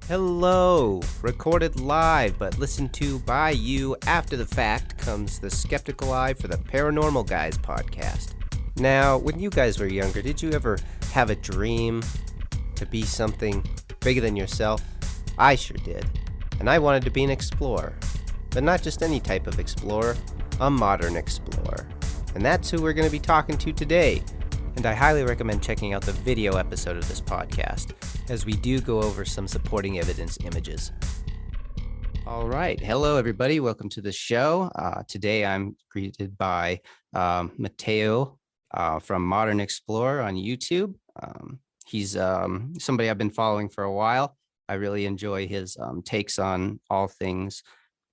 Hello! Recorded live but listened to by you after the fact comes the Skeptical Eye for the Paranormal Guys podcast. Now, when you guys were younger, did you ever have a dream to be something bigger than yourself? I sure did. And I wanted to be an explorer. But not just any type of explorer, a modern explorer. And that's who we're going to be talking to today. And I highly recommend checking out the video episode of this podcast, as we do go over some supporting evidence images. All right. Hello, everybody. Welcome to the show. Today, I'm greeted by Mateo from Modern Explorer on YouTube. He's somebody I've been following for a while. I really enjoy his takes on all things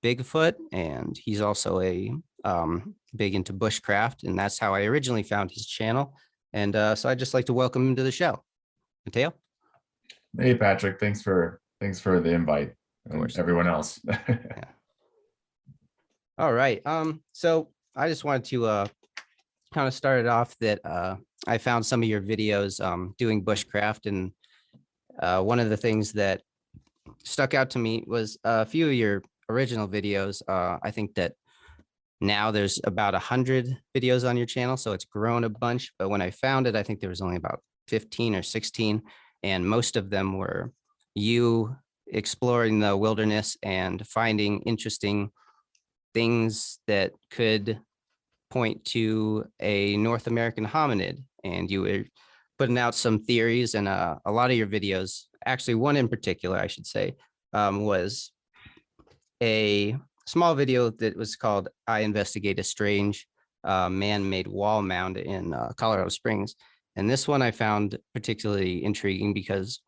Bigfoot, and he's also a big into bushcraft, and that's how I originally found his channel. And so I'd just like to welcome him to the show. Mateo? Hey, Patrick. Thanks for the invite. And everyone else. Yeah. All right. So I just wanted to kind of start it off that I found some of your videos doing bushcraft, and one of the things that stuck out to me was a few of your original videos. I think that now there's about 100 videos on your channel, so it's grown a bunch. But when I found it, I think there was only about 15 or 16, and most of them were you exploring the wilderness and finding interesting things that could point to a North American hominid. And you were putting out some theories, and a lot of your videos, actually one in particular, I should say, was a small video that was called "I Investigate a Strange Man-Made Wall Mound in Colorado Springs." And this one I found particularly intriguing because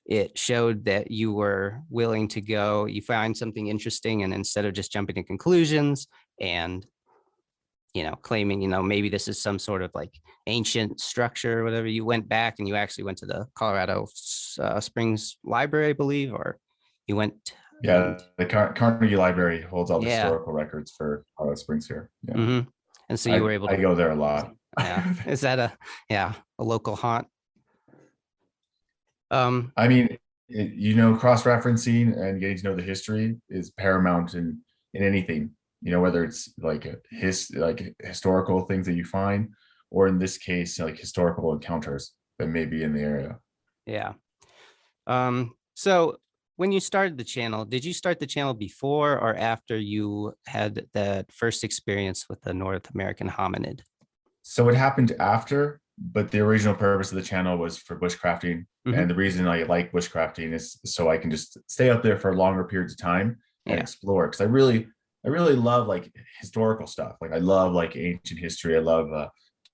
it showed that you were willing to go, you find something interesting, and instead of just jumping to conclusions and, claiming, maybe this is some sort of like ancient structure or whatever, you went back and you actually went to the Colorado Springs Library, I believe, or you went. Yeah, the Carnegie Library holds all the historical records for Colorado Springs here. Yeah. Mm-hmm. And so you were able to. I go there a lot. Yeah. Is that a local haunt? I mean, cross-referencing and getting to know the history is paramount in anything, whether it's like historical things that you find, or in this case, like historical encounters that may be in the area. Yeah. So when you started the channel, did you start the channel before or after you had that first experience with the North American hominid? So it happened after, but the original purpose of the channel was for bushcrafting. Mm-hmm. And the reason I like bushcrafting is so I can just stay up there for longer periods of time and explore. Because I really love like historical stuff. Like I love like ancient history. I love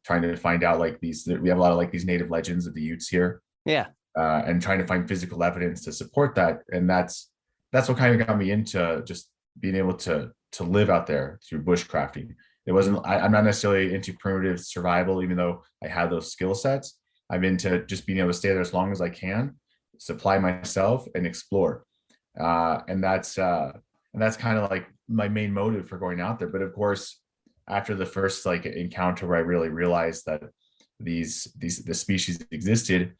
trying to find out like we have a lot of like these native legends of the Utes here. Yeah. And trying to find physical evidence to support that. And that's what kind of got me into just being able to live out there through bushcrafting. It wasn't, I'm not necessarily into primitive survival, even though I had those skill sets. I'm into just being able to stay there as long as I can, supply myself and explore. And that's kind of like my main motive for going out there. But of course, after the first like encounter where I really realized that the species existed,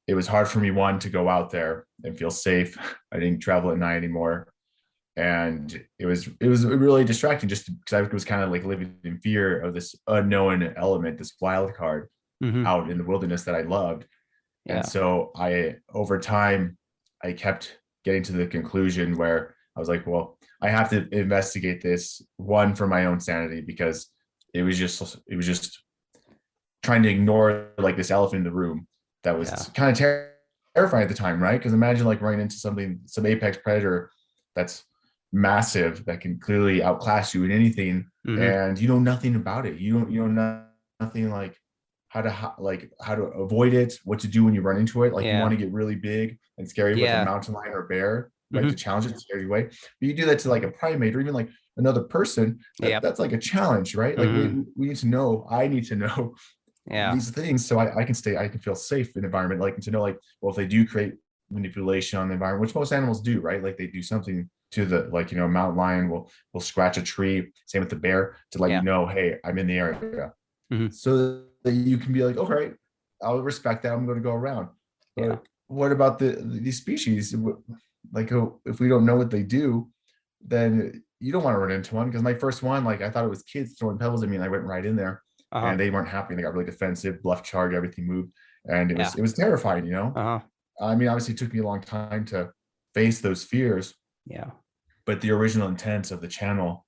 it was hard for me, one, to go out there and feel safe. I didn't travel at night anymore. And it was really distracting just because I was kind of like living in fear of this unknown element, this wild card out in the wilderness that I loved. Yeah. And so over time, I kept getting to the conclusion where I was like, well, I have to investigate this, one, for my own sanity, because it was just trying to ignore like this elephant in the room that was kind of terrifying at the time, right? Because imagine like running into some apex predator that's massive, that can clearly outclass you in anything, and you know nothing about it. You know nothing like how to avoid it, what to do when you run into it. Like you want to get really big and scary with a mountain lion or bear, right? To challenge it, scare you away. But you do that to like a primate or even like another person. That's like a challenge, right? Like we need to know. I need to know these things so I can feel safe in the environment, like to know like, well, if they do create manipulation on the environment, which most animals do, right? Like they do something to the, like, mountain lion will scratch a tree, same with the bear, to let you know, hey, I'm in the area. So that you can be like, okay, I'll respect that, I'm going to go around. But what about these species? Like, if we don't know what they do, then you don't want to run into one. Because my first one, like, I thought it was kids throwing pebbles at me, and I went right in there, Uh-huh. and they weren't happy. They got really defensive, bluff charge, everything moved, and Yeah. it was terrifying. Uh-huh. I mean, obviously, it took me a long time to face those fears, Yeah. but the original intent of the channel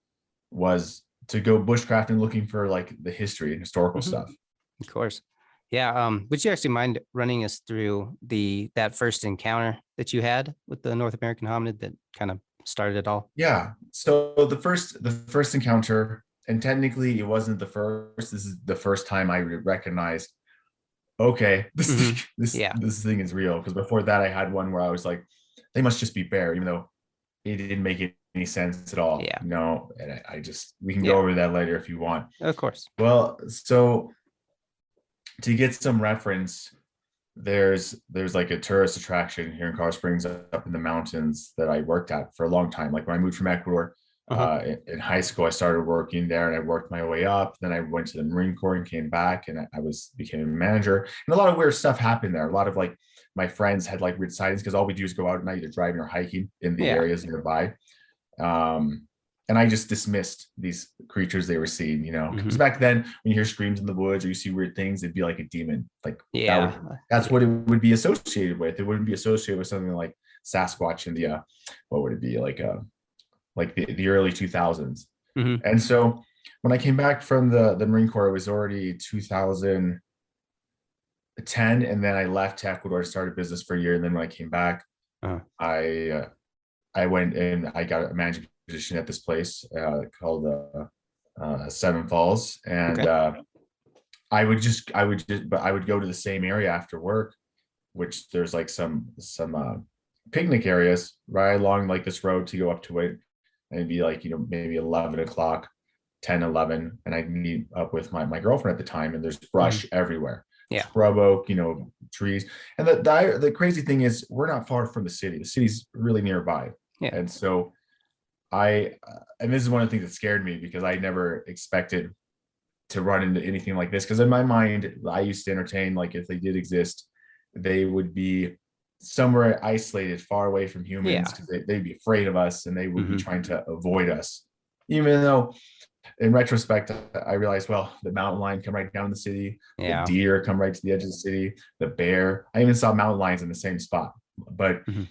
was to go bushcrafting, looking for like the history and historical Mhm. stuff. Of course. Yeah. Would you actually mind running us through that first encounter that you had with the North American hominid that kind of started it all? Yeah. So the first encounter, and technically it wasn't the first. This is the first time I recognized, okay, Mhm. Yeah. this thing is real. Because before that, I had one where I was like, they must just be bear, even though it didn't make any sense at all. Yeah. And I just, we can go Yeah. over that later if you want. Of course. Well, so to get some reference, there's like a tourist attraction here in Colorado Springs up in the mountains that I worked at for a long time. Like when I moved from Ecuador Uh-huh. in high school, I started working there and I worked my way up. Then I went to the Marine Corps and came back, and I became a manager. And a lot of weird stuff happened there. A lot of like my friends had like weird sightings, because all we do is go out at night, either driving or hiking in the Yeah. areas nearby. Um, and I just dismissed these creatures they were seeing, because Mhm. back then when you hear screams in the woods or you see weird things, it'd be like a demon. Like Yeah. that's what it would be associated with. It wouldn't be associated with something like Sasquatch in the what would it be, like the early 2000s. Mhm. And so when I came back from the Marine Corps, it was already 2010, and then I left to Ecuador to start a business for a year. And then when I came back, Uh-huh. I went and I got a management position at this place called Seven Falls, and Okay. but I would go to the same area after work, which there's like some picnic areas right along like this road to go up to it, and it'd be like maybe 11 o'clock, 10, 11, and I'd meet up with my girlfriend at the time, and there's Mhm. brush everywhere, Yeah. scrub oak, trees, and the crazy thing is we're not far from the city. The city's really nearby, Yeah. and so and this is one of the things that scared me, because I never expected to run into anything like this. Because in my mind, I used to entertain, like, if they did exist, they would be somewhere isolated, far away from humans, Yeah. because they'd be afraid of us and they would be Mhm. trying to avoid us. Even though, in retrospect, I realized, well, the mountain lion come right down the city, the Yeah. deer come right to the edge of the city, the bear. I even saw mountain lions in the same spot. But Mhm.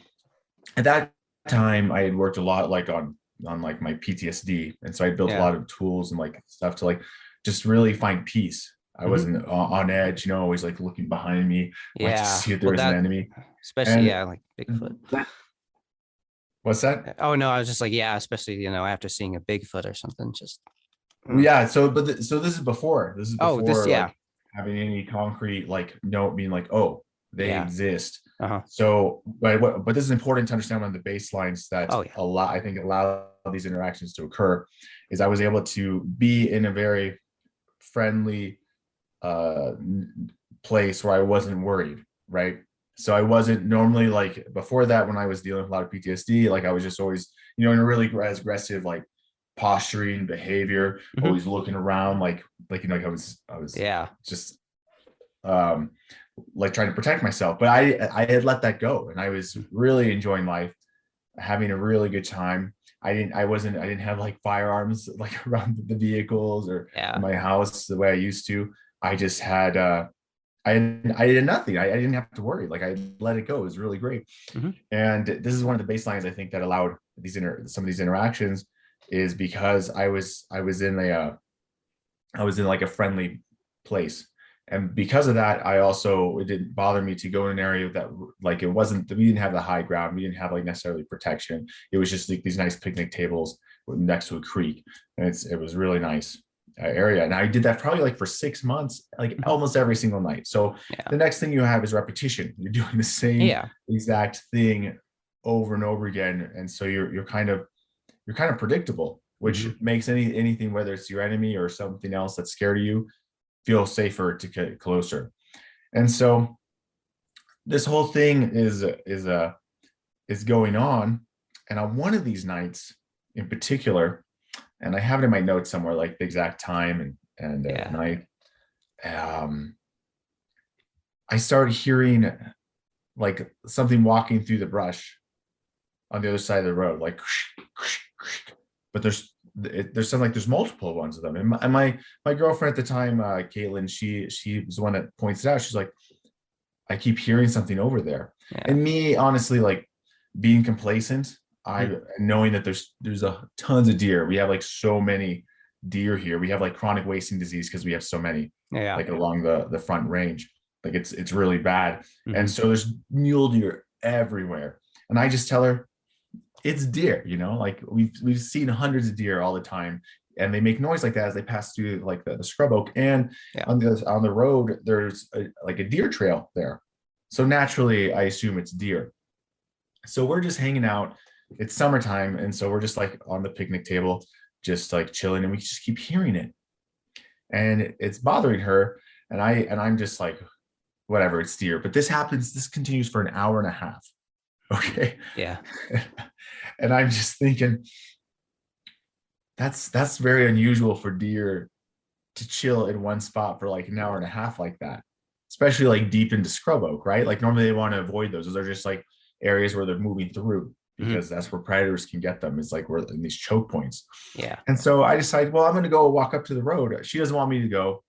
at that time, I had worked a lot like on like my PTSD, and so I built a Yeah. lot of tools and like stuff to like just really find peace. I Mhm. wasn't on edge, always like looking behind me, like to Yeah. see if there Well, was an that enemy. especially, And yeah, like Bigfoot. what's that? Oh no, I was just like, yeah, especially, after seeing a Bigfoot or something, just Well, yeah. So, so this is before. This is oh, this, before yeah. like having any concrete, like, no, being like, oh, they Yeah. exist. Uh-huh. So, but this is important to understand. One of the baselines that Oh yeah. I think allow these interactions to occur is I was able to be in a very friendly place where I wasn't worried, right? So I wasn't normally, like before that, when I was dealing with a lot of PTSD, like I was just always, in a really aggressive, like posturing behavior, Mhm. always looking around, like I was Yeah. just um like trying to protect myself. But I had let that go, and I was Mm. really enjoying life, having a really good time. I didn't have like firearms like around the vehicles or in Yeah. my house the way I used to. I just had I did nothing. I didn't have to worry. Like, I let it go. It was really great. Mhm. And this is one of the baselines I think that allowed some of these interactions, is because I was in like a friendly place. And because of that, it didn't bother me to go in an area that, like, we didn't have the high ground. We didn't have like necessarily protection. It was just like these nice picnic tables next to a creek. And it was really nice area. And I did that probably like for 6 months, like Mhm. almost every single night. So Yeah. the next thing you have is repetition. You're doing the same Yeah. exact thing over and over again. And so you're kind of predictable, which Mhm. makes anything, whether it's your enemy or something else that's scared of you, feel safer to get closer. And so this whole thing is going on. And on one of these nights in particular, and I have it in my notes somewhere, like the exact time and Yeah. night, um, I started hearing like something walking through the brush on the other side of the road, like, but there's something like there's multiple ones of them. And my girlfriend at the time, Caitlin, she was the one that points it out. She's like, I keep hearing something over there. Yeah. And me, honestly, like being complacent, knowing that there's a tons of deer. We have like so many deer here. We have like chronic wasting disease because we have so many, Yeah. like along the front range. Like it's really bad. Mhm. And so there's mule deer everywhere. And I just tell her, it's deer, you know, like we've seen hundreds of deer all the time, and they make noise like that as they pass through like the scrub oak. And Yeah. on the road, there's like a deer trail there. So naturally, I assume it's deer. So we're just hanging out. It's summertime, and so we're just like on the picnic table, just like chilling, and we just keep hearing it, and it's bothering her. And I'm just like, whatever, it's deer. But this continues for an hour and a half. Okay. Yeah. And I'm just thinking, that's very unusual for deer to chill in one spot for like an hour and a half like that, especially like deep into scrub oak, right? Like normally they want to avoid those. Those are just like areas where they're moving through, because that's where predators can get them. It's like we're in these choke points. Yeah. And so I decided, well, I'm going to go walk up to the road. She doesn't want me to go,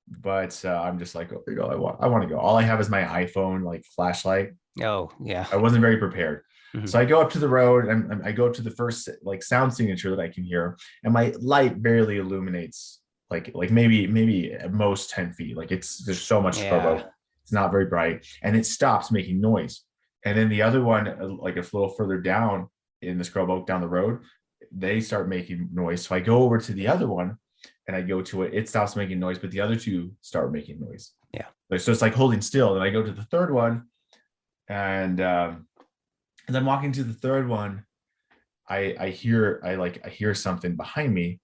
but I'm just like, oh, you know, I want to go. All I have is my iPhone like flashlight. Oh, yeah. I wasn't very prepared. Mhm. So I go up to the road, and I go up to the first like sound signature that I can hear, and my light barely illuminates like maybe at most 10 feet. Like there's so much scrub oak. It's not very bright, and it stops making noise. And then the other one, like a little further down in the scrub oak down the road, they start making noise. So I go over to the other one, and I go to it. It stops making noise, but the other two start making noise. Yeah. So it's like holding still. And I go to the third one, and as I'm walking to the third one, I hear something behind me,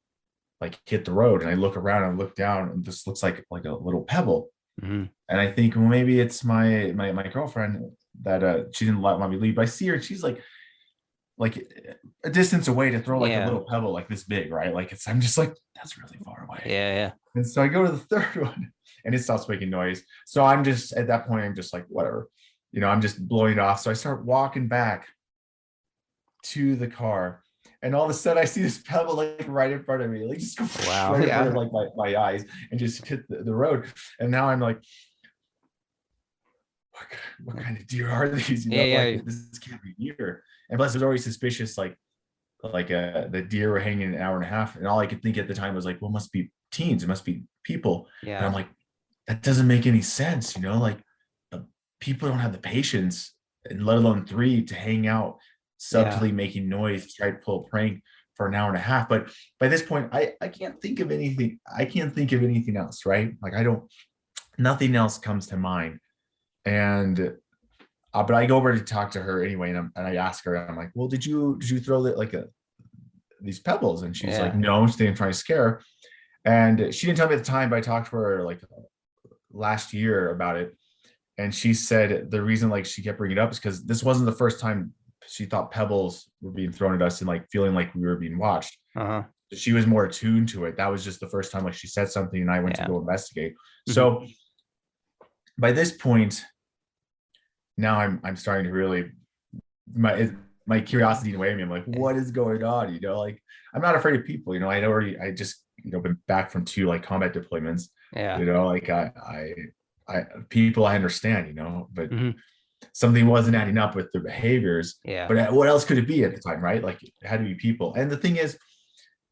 like hit the road, and I look around and look down, and this looks like a little pebble. Mm-hmm. And I think, well, maybe it's my girlfriend that she didn't let me leave. But I see her, and she's like a distance away to throw like a little pebble like this big, right? Like I'm just like, that's really far away. Yeah. And so I go to the third one, and it stops making noise. So I'm just at that point, I'm just like, whatever, you know, I'm just blowing it off. So I start walking back to the car, and all of a sudden I see this pebble like right in front of me, like just Wow. right in front of like my eyes, and just hit the road. And now I'm like, what kind of deer are these? You know, like, this can't be deer. And plus, it was already suspicious, like the deer were hanging an hour and a half, and all I could think at the time was like, well, it must be teens, it must be people. Yeah. And I'm like, that doesn't make any sense, you know, like people don't have the patience, and let alone three, to hang out subtly making noise to try to pull a prank for an hour and a half. But by this point, I can't think of anything. I can't think of anything else, right? Like nothing else comes to mind. And but I go over to talk to her anyway, and I ask her, I'm like, well, did you throw these pebbles? And she's like, no, she didn't try to scare her. And she didn't tell me at the time, but I talked to her like last year about it. And she said the reason like she kept bringing it up is because this wasn't the first time she thought pebbles were being thrown at us and like feeling like we were being watched. She was more attuned to it. That was just the first time like she said something, and I went to go investigate. So by this point, now I'm starting to really, my curiosity away me. I'm like, what is going on? You know, like I'm not afraid of people. You know, I just you know been back from 2 like combat deployments. You know, like I people I understand. You know, but something wasn't adding up with their behaviors. But what else could it be at the time, right? Like it had to be people. And the thing is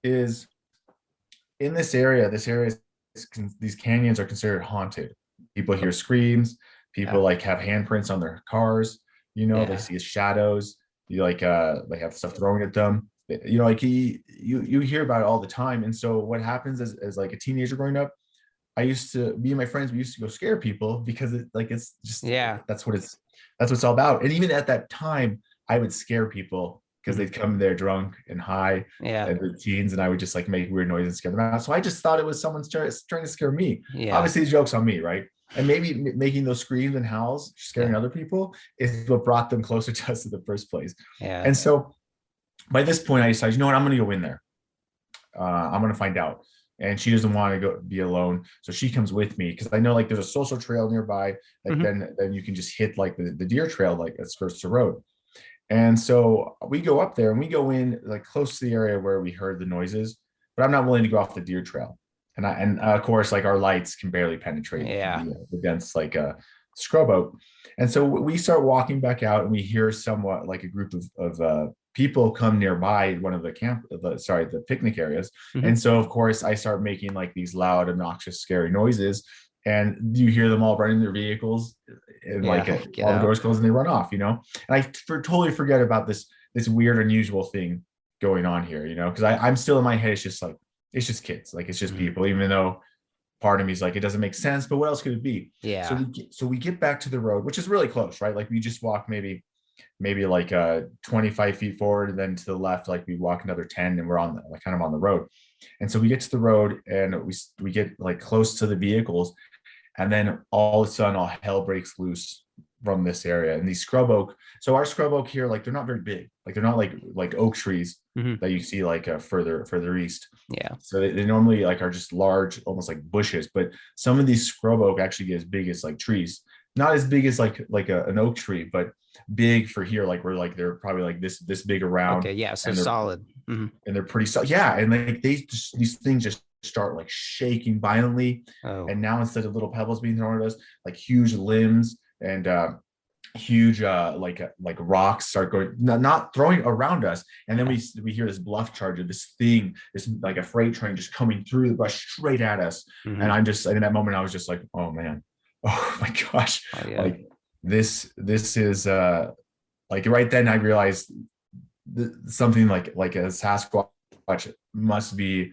in this area these canyons are considered haunted. People hear screams. People like have handprints on their cars. You know, they see shadows. You like they have stuff thrown at them. You know, like you hear about it all the time. And so what happens as like a teenager growing up, me and my friends, we used to go scare people because it's just that's what it's all about. And even at that time, I would scare people because they'd come there drunk and high, and the teens, and I would just like make weird noises and scare them out. So I just thought it was someone trying to scare me. Obviously, the joke's on me, right? And maybe making those screams and howls, scaring other people, is what brought them closer to us in the first place. And so by this point, I decided, you know what, I'm going to go in there. I'm going to find out. and she doesn't want to go be alone. So she comes with me because I know like there's a social trail nearby. Like Mhm. then you can just hit like the deer trail like that skirts the road. And so we go up there and we go in like close to the area where we heard the noises, but I'm not willing to go off the deer trail. And of course, like our lights can barely penetrate Yeah. the dense like scrub oak. And so we start walking back out and we hear somewhat like a group of people come nearby one of the the picnic areas. Mhm. And so of course I start making like these loud, obnoxious, scary noises. And you hear them all running their vehicles and like Yeah. Get all the out. doors close and they run off, you know? And totally forget about this weird, unusual thing going on here, you know, because I'm still in my head, it's just like, it's just kids, like it's just Mhm. people, even though part of me is like, it doesn't make sense, but what else could it be? Yeah. So we get back to the road, which is really close, right? Like we just walk maybe like 25 feet forward, and then to the left, like we walk another 10 and we're on like kind of on the road. And so we get to the road and we get like close to the vehicles, and then all of a sudden all hell breaks loose from this area. And these scrub oak, so our scrub oak here, like they're not very big, like they're not like oak trees Mhm. that you see like further east. Yeah. So they normally like are just large, almost like bushes. But some of these scrub oak actually get as big as like trees, not as big as like an oak tree, but big for here. Like we're like they're probably like this big around, Okay. Yeah. So and solid. Mhm. they're pretty solid. Yeah, and like these things just start like shaking violently. Oh. And now instead of little pebbles being thrown at us, like huge limbs and huge like rocks start going, not throwing around us. And then we hear this bluff charge of this thing, this like a freight train just coming through the brush straight at us. And Mhm. I'm just in that moment I was just like, oh man, oh my gosh, Oh yeah. like this is like right then I realized something like a Sasquatch must be,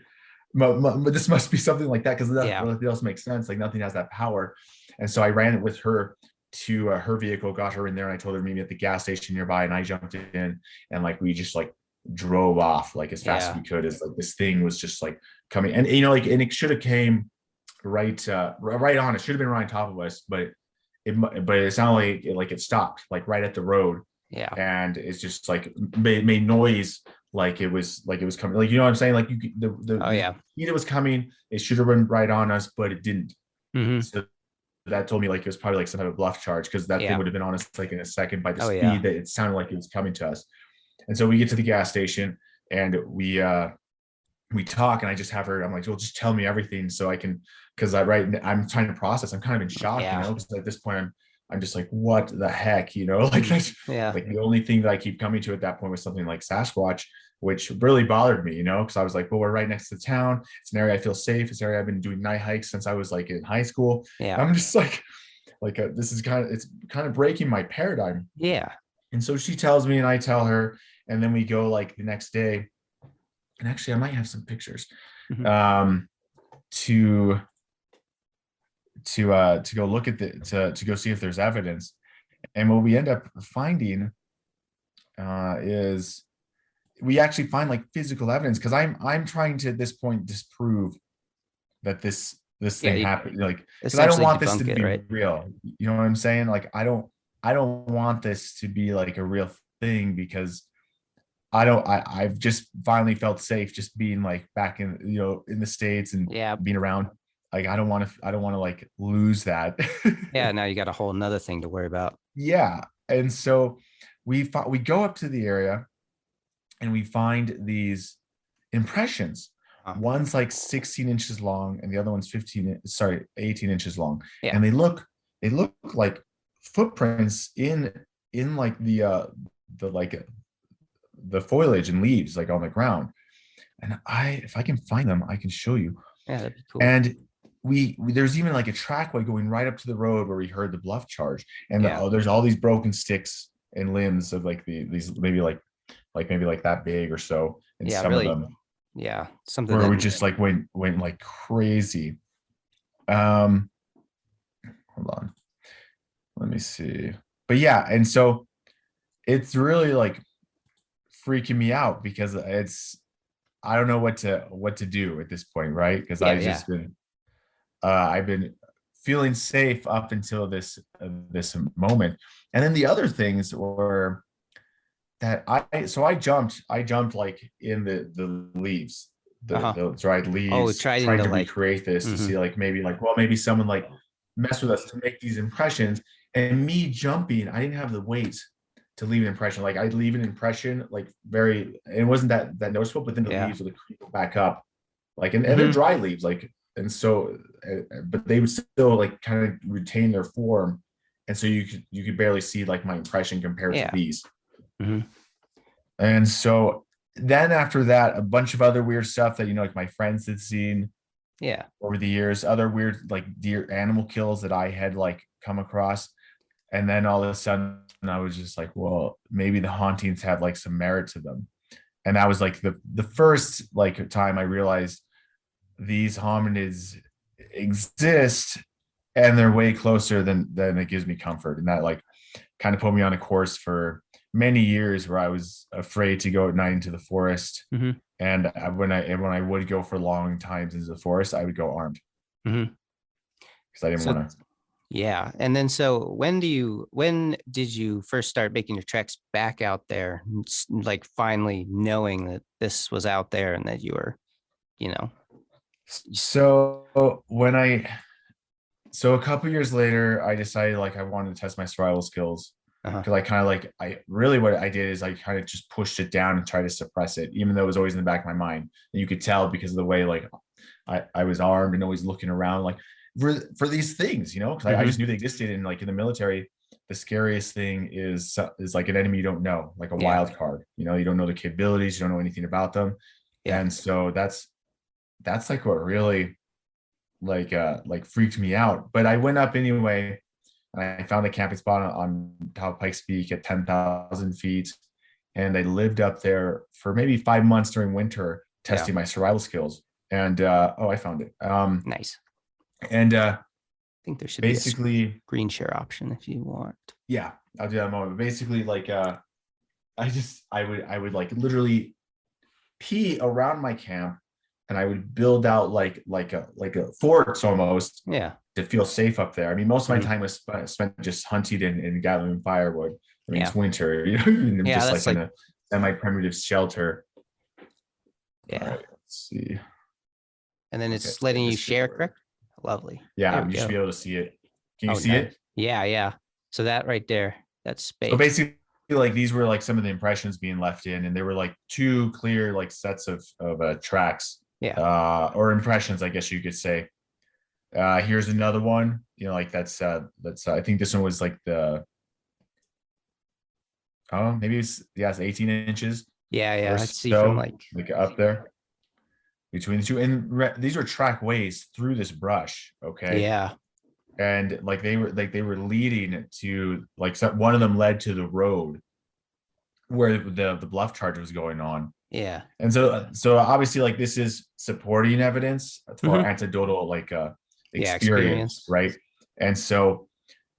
this must be something like that, because Yeah. nothing else makes sense. Like nothing has that power. And so I ran with her to her vehicle, got her in there, and I told her to meet me at the gas station nearby. And I jumped in, and like we just like drove off like as fast as Yeah. we could. As like this thing was just like coming, and you know, like, and it should have came right on. It should have been right on top of us, but it sounded like it stopped like right at the road, Yeah. and it's just like made noise like it was coming, like, you know what I'm saying, like Oh the yeah. speed it was coming, it should have been right on us, but it didn't. Mhm. So that told me like it was probably like some type of bluff charge, because that thing Yeah. would have been on us like in a second by the Oh yeah. speed that it sounded like it was coming to us. And so we get to the gas station and we talk, and I just have her, I'm like, well, just tell me everything so I can, because I'm trying to process, I'm kind of in shock, you Yeah. know, because at this point I'm just like, what the heck, you know, like Mhm. that's Yeah. like the only thing that I keep coming to at that point was something like Sasquatch, which really bothered me, you know, because I was like, well, we're right next to town, it's an area I feel safe, it's an area I've been doing night hikes since I was like in high school. Yeah. I'm just like this is it's kind of breaking my paradigm. Yeah. And so she tells me and I tell her, and then we go like the next day, and actually I might have some pictures Mhm. um to to go look at to go see if there's evidence. And what we end up finding is we actually find like physical evidence, because I'm trying to at this point disprove that this Yeah. thing You happened, like, because I don't essentially want this to debunk it, be right? real, you know what I'm saying, like I don't want this to be like a real thing, because I've just finally felt safe just being like back in, you know, in the States and Yeah. being around. Like I don't want to like lose that. Yeah. Now you got a whole nother thing to worry about. Yeah. And so we go up to the area and we find these impressions. Huh. One's like 16 inches long and the other one's 18 inches long. Yeah. And they look like footprints in like the like the foliage and leaves like on the ground. And if I can find them, I can show you. Yeah. That'd be cool. And there's even like a trackway going right up to the road where we heard the bluff charge. And Yeah. there's all these broken sticks and limbs of like these maybe like that big or so. And Yeah. some of Really. them Yeah. Something where that. we just like went like crazy. Um, hold on, let me see. But yeah, and so it's really like freaking me out, because I don't know what to do at this point, right? Because Yeah. Yeah. I've been feeling safe up until this moment. And then the other things were that I jumped like in the leaves, the dried Oh, leaves, trying trying to to like, recreate this to see like maybe like, well, maybe someone like messed with us to make these impressions. And me jumping, I didn't have the weight to leave an impression. Like I'd leave an impression like very, it wasn't that noticeable, but then the yeah. leaves would go back up, like, and they're Hmm. dry leaves, like, and so, but they would still like kind of retain their form, and so you could barely see like my impression compared to Yeah. these. Hmm. And so then after that, a bunch of other weird stuff that like my friends had seen Yeah. over the years, other weird like deer animal kills that I had like come across. And then all of a sudden I was just like, well, maybe the hauntings have like some merit to them. And that was like the first like time I realized these hominids exist, and they're way closer than it gives me comfort. And that like kind of put me on a course for many years where I was afraid to go at night into the forest. Hmm. And when I would go for long times into the forest, I would go armed Hmm. because I didn't So want to. yeah. And then so when did you first start making your treks back out there? Like finally knowing that this was out there and that you were, you know, So a couple years later, I decided like I wanted to test my survival skills, uh-huh. because I kind of like I really what I did is I kind of just pushed it down and tried to suppress it, even though it was always in the back of my mind. And you could tell because of the way like I was armed and always looking around like for these things, because I Hmm. just knew they existed. And like in the military, the scariest thing is like an enemy you don't know, like a Yeah. wild card. You don't know the capabilities, you don't know anything about them. Yeah. And so that's like what really like freaked me out. But I went up anyway, and I found a camping spot on top of Pikes Peak at 10,000 feet. And I lived up there for maybe 5 months during winter, Yeah. testing my survival skills. And oh, I found it. Nice. And I think there should be a basically, screen share option if you want. yeah, I'll do that in a moment. Basically, like I would like literally pee around my camp, and I would build out like a fort almost Yeah. to feel safe up there. I mean, most of my Mhm. time was spent just hunting and gathering firewood. I mean, Yeah. it's winter, Yeah. just That's like in like, a semi-primitive shelter. All yeah. right, let's see. And then Okay, it's letting you this should share, work. correct? Lovely. There Yeah, we you should be go. able to see it. Can you Oh, see nice. it? Yeah. Yeah. So that right there, that's So space. basically, like these were like some of the impressions being left in, and there were like two clear like sets of tracks, Yeah. or impressions, I guess you could say. Here's another one. Like that's I think this one was like the maybe it's 18 inches Yeah. Yeah. or Let's see from so, like, like up there between the two. And these were track ways through this brush, okay? yeah. And like they were leading to like one of them led to the road where the bluff charge was going on. Yeah. And so obviously like this is supporting evidence for Hmm. anecdotal like Yeah. experience, Experience. right? And so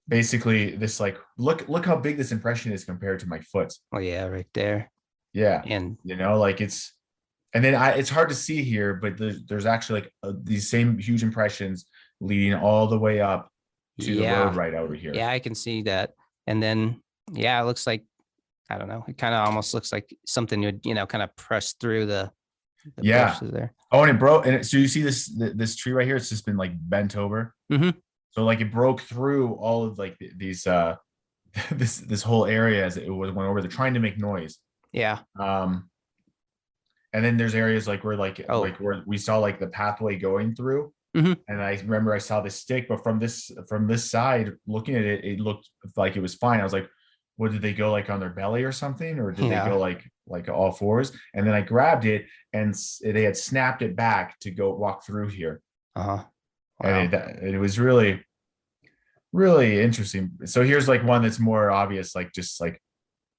basically this like look how big this impression is compared to my foot. Oh, yeah. Right there. Yeah, And like and then it's hard to see here, but there's actually like these same huge impressions leading all the way up to the road yeah. right over here. Yeah. I can see that. And then, yeah, it looks like, I don't know. It kind of almost looks like something you'd, kind of press through the Yeah. bushes there. Oh, and it broke. And so you see this tree right here, it's just been like bent over. Hmm. So like it broke through all of like these this whole area as it went over. They're trying to make noise. Yeah. And then there's areas like where Oh. where we saw like the pathway going through. Hmm. And I remember I saw this stick, but from this side, looking at it, it looked like it was fine. I was like, what, did they go like on their belly or something, or did they Yeah. go like all fours? And then I grabbed it, and they had snapped it back to go walk through here. Uh-huh. Wow. And it was really, really interesting. So here's like one that's more obvious, like just like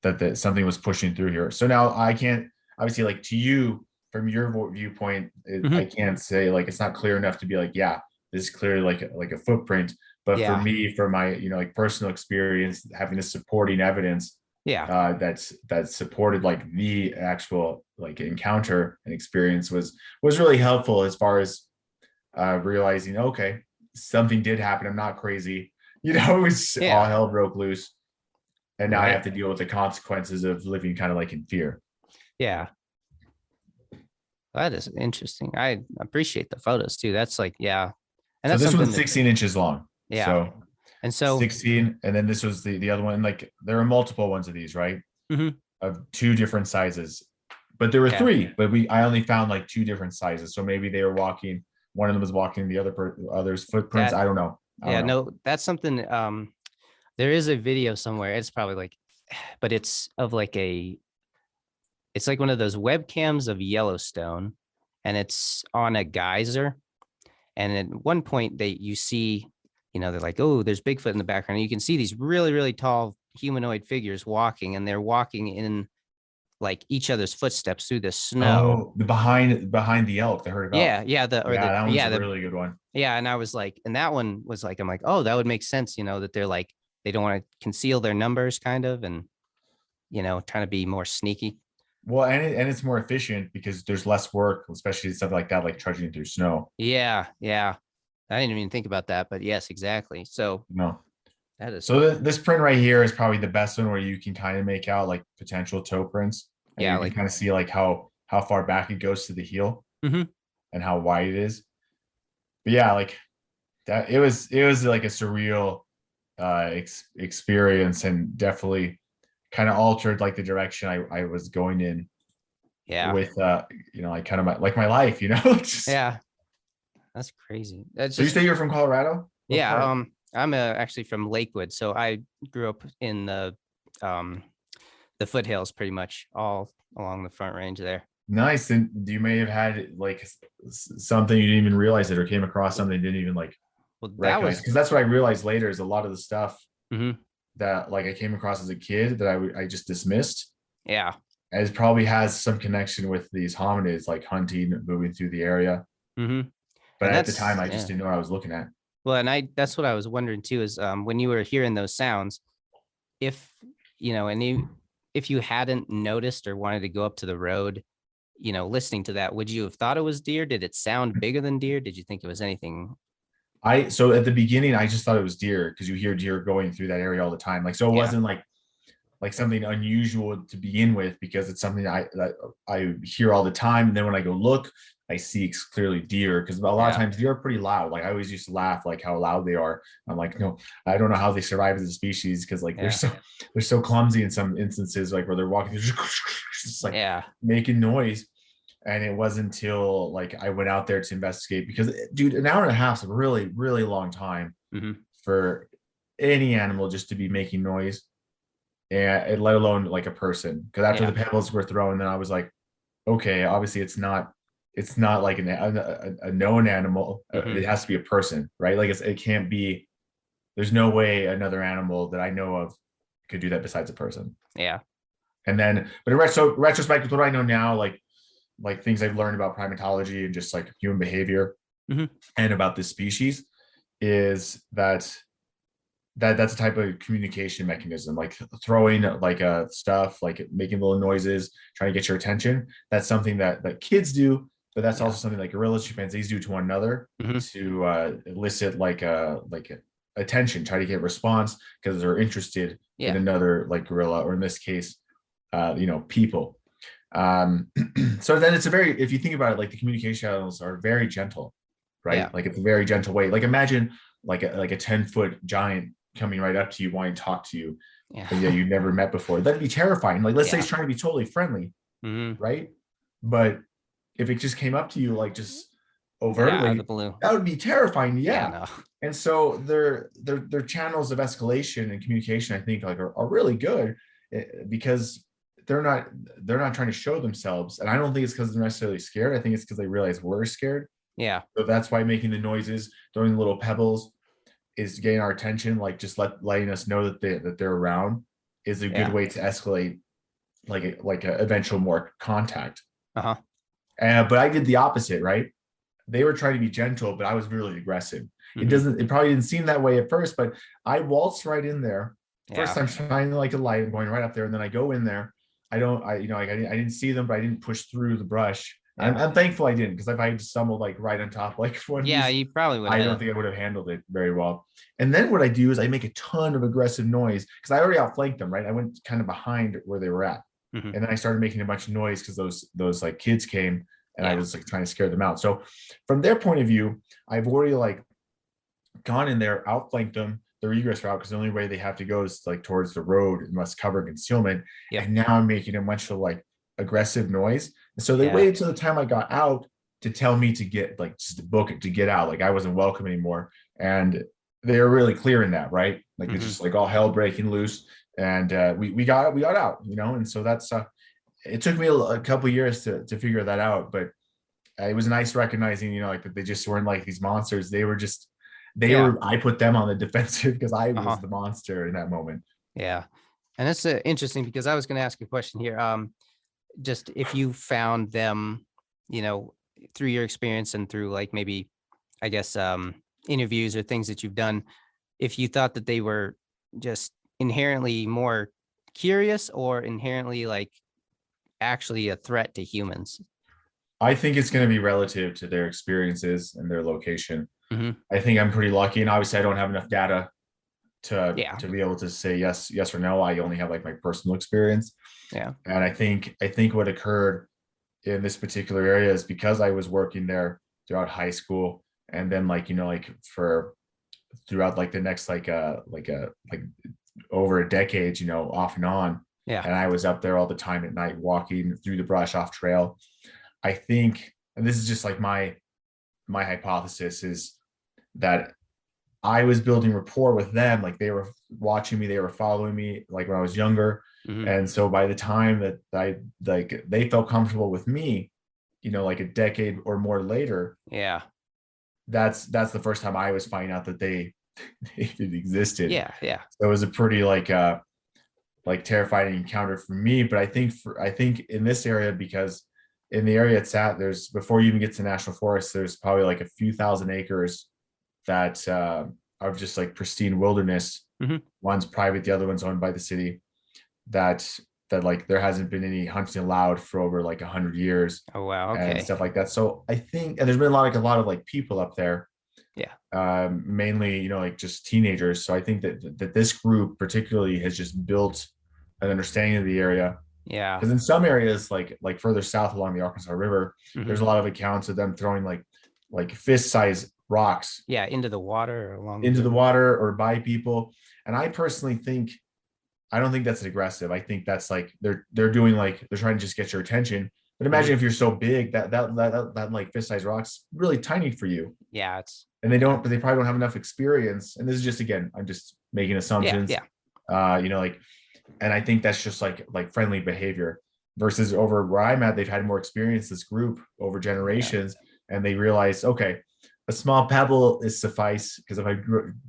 that something was pushing through here. So now I can't, obviously, like to you from your viewpoint, Mhm. I can't say like it's not clear enough to be like, yeah, this is clearly like a footprint. But for Yeah. me, for my like personal experience, having the supporting evidence Yeah. that supported like the actual like encounter and experience was really helpful as far as realizing, okay, something did happen. I'm not crazy. It was all Yeah. hell broke loose. And now I Right. have to deal with the consequences of living kind of like in fear. Yeah. That is interesting. I appreciate the photos too. That's like, yeah. And So that's this something one's that, 16 inches long. yeah. So And so, 16, and then this was the other one. Like there are multiple ones of these, right? mhm, Of two different sizes, but there were yeah, three. But I only found like two different sizes. So maybe they were walking. One of them was walking the other's footprints. that, I don't know. I yeah, don't know. no, that's something, there is a video somewhere. It's probably like, but it's of like it's like one of those webcams of Yellowstone, and it's on a geyser. And at one point you see, they're like, oh, there's Bigfoot in the background. And you can see these really, really tall humanoid figures walking, and they're walking in like each other's footsteps through the snow. Oh, the behind the elk. I heard about. Yeah, yeah, Yeah, that one's yeah, a really good one. yeah. And I was like, and that one was like, I'm like, oh, that would make sense, that they're like, they don't want to conceal their numbers kind of, and trying to be more sneaky. Well, and it's more efficient because there's less work, especially stuff like that, like trudging through snow. Yeah, yeah. I didn't even think about that, but yes, exactly. So No. that is, So this print right here is probably the best one where you can kind of make out like potential toe prints, and yeah, you can like, kind of see like how far back it goes to the heel mhm, and how wide it is. But yeah, like that it was like a surreal experience, and definitely kind of altered like the direction I was going in yeah, with like kind of like my life, Just, yeah. That's crazy. That's so you just, say you're from Colorado? What yeah. part? I'm actually from Lakewood, so I grew up in um the foothills, pretty much all along the Front Range there. Nice. And you may have had like something you didn't even realize it, or came across something you didn't even like Well, that recognize, was, because that's what I realized later is a lot of the stuff mhm, that like I came across as a kid that I just dismissed yeah, as probably has some connection with these hominids like hunting, moving through the area. mhm. But And at the time, that's, I just yeah. didn't know what I was looking at. Well, and that's what I was wondering too, is when you were hearing those sounds, if and if you hadn't noticed or wanted to go up to the road, listening to that, would you have thought it was deer? Did it sound bigger than deer? Did you think it was anything? So at the beginning, I just thought it was deer because you hear deer going through that area all the time. Like, so it Yeah, wasn't like something unusual to begin with, because it's something that I hear all the time. And then when I go look, I see clearly deer, because a lot of yeah, times deer are pretty loud. Like I always used to laugh like how loud they are. I'm like, no, I don't know how they survive as a species, because like yeah, they're so clumsy in some instances, like where they're walking just like yeah, making noise. And it wasn't until like I went out there to investigate, because dude, an hour and a half is a really, really long time mhm, for any animal just to be making noise, and let alone like a person. Because after yeah, the pebbles were thrown, then I was like, okay, obviously it's not like a known animal. mhm, It has to be a person, right? Like it can't be. There's no way another animal that I know of could do that besides a person. yeah, And then, but in retrospect, with what I know now, like things I've learned about primatology and just like human behavior mhm, and about this species, is that's a type of communication mechanism, like throwing like stuff, like making little noises, trying to get your attention. That's something that kids do, but that's also yeah, something like gorillas, chimpanzees do to one another mhm, to elicit like attention, try to get response because they're interested in yeah, another like gorilla, or in this case, people. Um, so then it's a very, if you think about it, like the communication channels are very gentle, yeah, right? Like it's a very gentle way. Like imagine like a 10-foot giant coming right up to you, wanting to talk to you, yeah, but yeah, you never met before. That'd be terrifying. Like let's say yeah, he's trying to be totally friendly, mhm, right? But if it just came up to you like just yeah, out of the overtly, blue. that would be terrifying. Yeah, Yeah. no, And so their channels of escalation and communication, I think, like are really good, because they're not trying to show themselves. And I don't think it's because they're necessarily scared. I think it's because they realize we're scared. yeah, So that's why making the noises, throwing the little pebbles, is getting our attention, like just letting us know that they're around, is a good yeah, way to escalate like a eventual more contact. uh-huh, But I did the opposite, right? They were trying to be gentle, but I was really aggressive. mhm, It probably didn't seem that way at first, but I waltzed right in there. First yeah, I'm shining like a light, I'm going right up there, and then I go in there. I don't, I you know, like I didn't see them, but I didn't push through the brush. I'm, yeah, I'm thankful I didn't, because if I had stumbled like right on top like one of yeah, these, you probably would I don't have, think I would have handled it very well. And then what I do is I make a ton of aggressive noise, because I already outflanked them, right? I went kind of behind where they were at, mhm, and then I started making a bunch of noise because those like kids came and I was like trying to scare them out. So from their point of view, I've already like gone in there, outflanked them, the egress route, because the only way they have to go is like towards the road and must cover concealment. And now I'm making a bunch of like aggressive noise. And so they waited till the time I got out to tell me to get like just to book it to get out. Like I wasn't welcome anymore. And they were really clear in that, right? Like it's just like all hell breaking loose. And we got out, you know, and so that's it took me a couple of years to figure that out, but it was nice recognizing, you know, like that they just weren't like these monsters. They were just I put them on the defensive because I was the monster in that moment. Yeah. And that's interesting because I was going to ask a question here. Just if you found them, you know, through your experience and through like maybe, I guess, interviews or things that you've done, if you thought that they were just inherently more curious or inherently like actually a threat to humans. I think it's going to be relative to their experiences and their location. I think I'm pretty lucky, and obviously I don't have enough data to be able to say yes or no. I only have like my personal experience. And I think what occurred in this particular area is because I was working there throughout high school, and then like, you know, like for throughout like the next like over a decade, you know, off and on. And I was up there all the time at night walking through the brush off trail. I think, and this is just like my hypothesis, is that I was building rapport with them. Like they were watching me, they were following me like when I was younger. And so by the time that they felt comfortable with me, you know, like a decade or more later, that's the first time I was finding out that they existed. So it was a pretty like terrifying encounter for me. But I think in this area, because in the area it's at, there's, before you even get to national forest, there's probably like a few thousand acres that are just like pristine wilderness. One's private, the other one's owned by the city. That like there hasn't been any hunting allowed for over like 100 years. Oh wow, and stuff like that. So I think, and there's been a lot of like people up there. Mainly, you know, like just teenagers. So I think that this group particularly has just built an understanding of the area. Because in some areas, like further south along the Arkansas River, there's a lot of accounts of them throwing like fist-sized rocks into the water or by people. And I personally think, I don't think that's aggressive. I think that's like they're doing, like they're trying to just get your attention. But imagine if you're so big that like fist-sized rock's really tiny for you. And they probably don't have enough experience. And this is just, again, I'm just making assumptions. You know, like, and I think that's just like friendly behavior, versus over where I'm at, they've had more experience, this group, over generations, and they realize, okay, a small pebble is suffice, because if I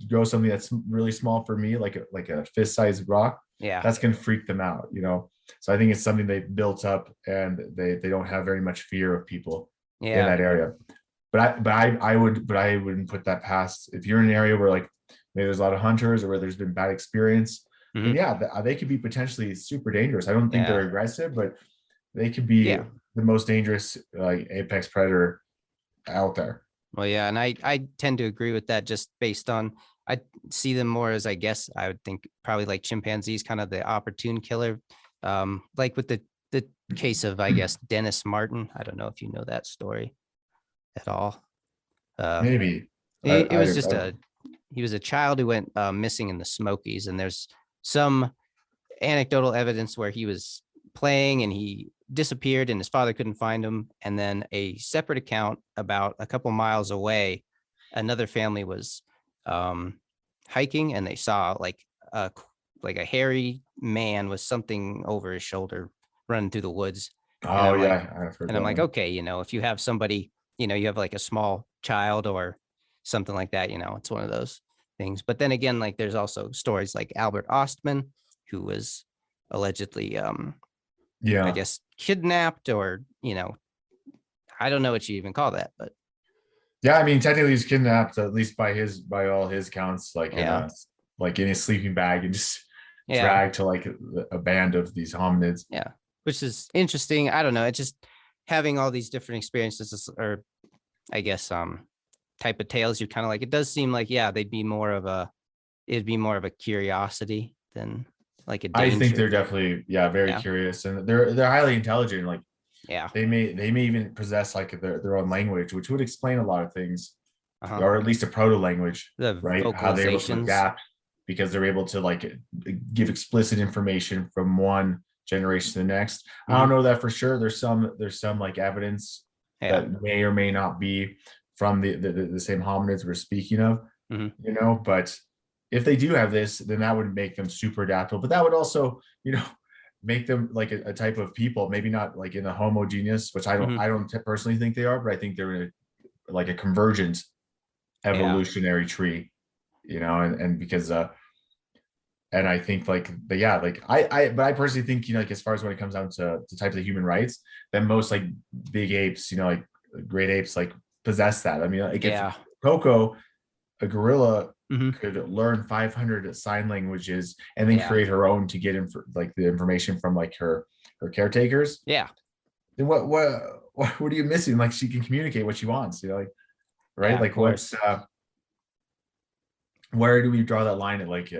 grow something that's really small for me, like a fist-sized rock, that's going to freak them out, you know. So I think it's something they've built up, and they don't have very much fear of people in that area. But I wouldn't put that past, if you're in an area where like maybe there's a lot of hunters, or where there's been bad experience. And they could be potentially super dangerous. I don't think they're aggressive, but they could be the most dangerous like apex predator out there. Well, and I tend to agree with that, just based on, I see them more as, I guess I would think probably like chimpanzees, kind of the opportune killer. Like with the case of, I guess, Dennis Martin. I don't know if you know that story at all. Maybe. He was a child who went missing in the Smokies, and there's some anecdotal evidence where he was playing and he disappeared and his father couldn't find him. And then a separate account about a couple miles away, another family was hiking, and they saw like a hairy man with something over his shoulder running through the woods. I'm like, okay, you know, if you have somebody, you know, you have like a small child or something like that, you know, it's one of those things. But then again, like there's also stories like Albert Ostman, who was allegedly I guess kidnapped, or, you know, I don't know what you even call that, but I mean, technically he's kidnapped, at least by all his counts, like in his sleeping bag, and just dragged to like a band of these hominids. Which is interesting. I don't know, it's just having all these different experiences, or I guess type of tales, you kind of like, it does seem like it'd be more of a curiosity than like a danger. I think they're definitely very curious, and they're highly intelligent. Like Yeah. They may even possess like their own language, which would explain a lot of things, Uh-huh. or at least a proto language, The right? How they're able to vocalizations. adapt because they're able to like give explicit information from one generation to the next. I don't know that for sure. There's some like evidence Yeah. that may or may not be from the same hominids we're speaking of, you know, but if they do have this, then that would make them super adaptable. But that would also, you know, make them like a type of people, maybe not like in a homogeneous, which I don't personally think they are, but I think they're in like a convergent evolutionary tree, you know, and because and I think like but yeah, like but I personally think, you know, like as far as when it comes down to types of human rights, then most like big apes, you know, like great apes like possess that. I mean, like if Coco, a gorilla, could learn 500 sign languages and then create her own to get like the information from like her caretakers. Yeah. Then what are you missing? Like she can communicate what she wants, you know, like right? Yeah, like what's where do we draw that line at like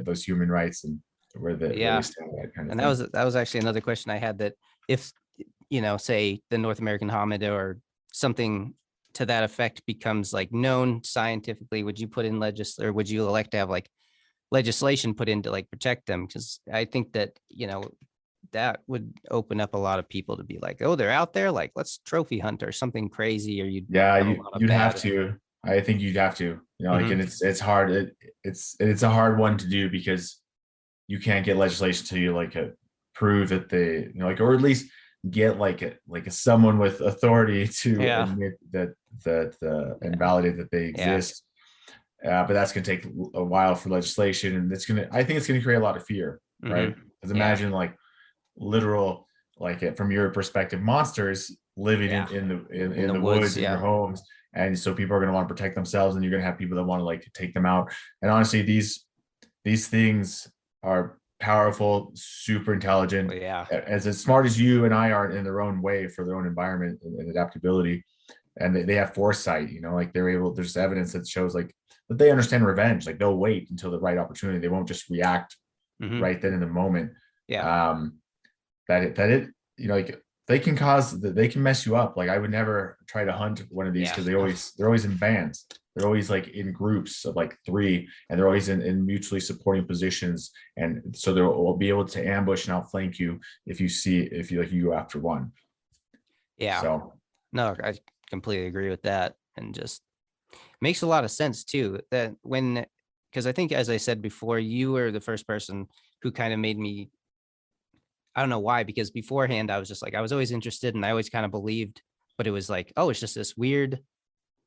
those human rights and where they stand that kind of and thing? that was actually another question I had, that if, you know, say the North American hominid or something to that effect becomes like known scientifically, would you put in or would you elect to have like legislation put in to like protect them? Because I think that, you know, that would open up a lot of people to be like, oh, they're out there, like let's trophy hunt or something crazy, or you'd have a lot of you'd have bad. to. I think you'd have to, you know, like, and it's hard. It's a hard one to do because you can't get legislation to you like prove that they, you know, like, or at least get like someone with authority to admit that and validate that they exist. But that's going to take a while for legislation, and I think it's going to create a lot of fear, right? Because imagine like literal, like from your perspective, monsters living in the woods in your homes, and so people are going to want to protect themselves, and you're going to have people that want to like take them out. And honestly, these things are powerful, super intelligent, as smart as you and I are in their own way for their own environment and adaptability, and they have foresight, you know, like there's evidence that shows like that they understand revenge. Like they'll wait until the right opportunity. They won't just react right then in the moment. That you know, like they can mess you up. Like I would never try to hunt one of these because they're always in bands. They're always like in groups of like 3, and they're always in mutually supporting positions, and so they'll be able to ambush and outflank you if you go after one. So no, I completely agree with that, and just makes a lot of sense too, that because I think, as I said before, you were the first person who kind of made me, I don't know why, because beforehand I was just like, I was always interested and I always kind of believed, but it was like, oh, it's just this weird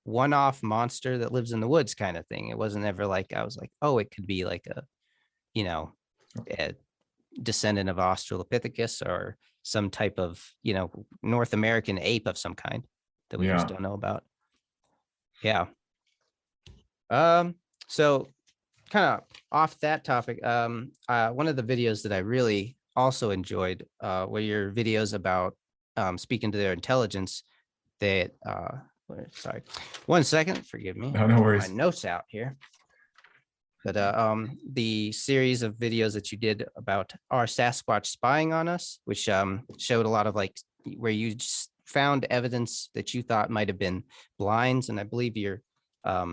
one-off monster that lives in the woods kind of thing. It wasn't ever like, I was like, oh, it could be like a, you know, a descendant of Australopithecus or some type of, you know, North American ape of some kind that we just don't know about. So kind of off that topic, one of the videos that I really also enjoyed were your videos about speaking to their intelligence. That sorry, 1 second, forgive me. No worries. My notes out here. But the series of videos that you did about our Sasquatch spying on us, which showed a lot of like where you found evidence that you thought might have been blinds, and I believe your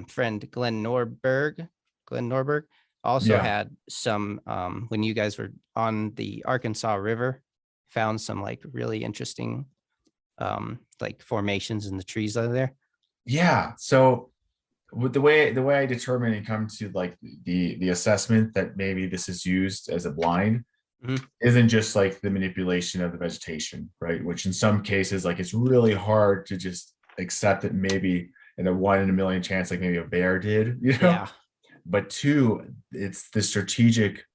friend Glenn Norberg also had some when you guys were on the Arkansas River, found some like really interesting like formations in the trees over there. So with the way I determine and come to like the assessment that maybe this is used as a blind isn't just like the manipulation of the vegetation, right? Which in some cases, like it's really hard to just accept that maybe in a 1 in a million chance, like maybe a bear did, you know? But 2, it's the strategic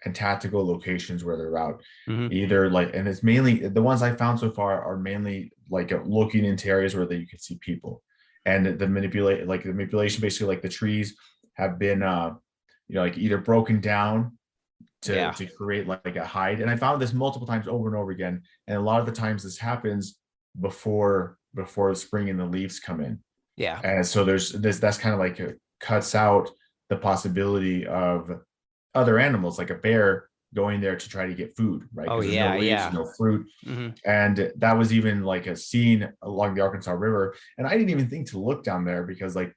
and tactical locations where they're out. Either like, and it's mainly the ones I found so far are mainly like looking into areas where you can see people. And the manipulation, basically like the trees have been you know, like either broken down to create like a hide. And I found this multiple times over and over again. And a lot of the times this happens before spring and the leaves come in. And so there's that's kind of like cuts out the possibility of other animals. Like a bear going there to try to get food, right? Oh Because there's yeah, no leaves, yeah. no fruit. Hmm. And that was even like a scene along the Arkansas River. And I didn't even think to look down there because like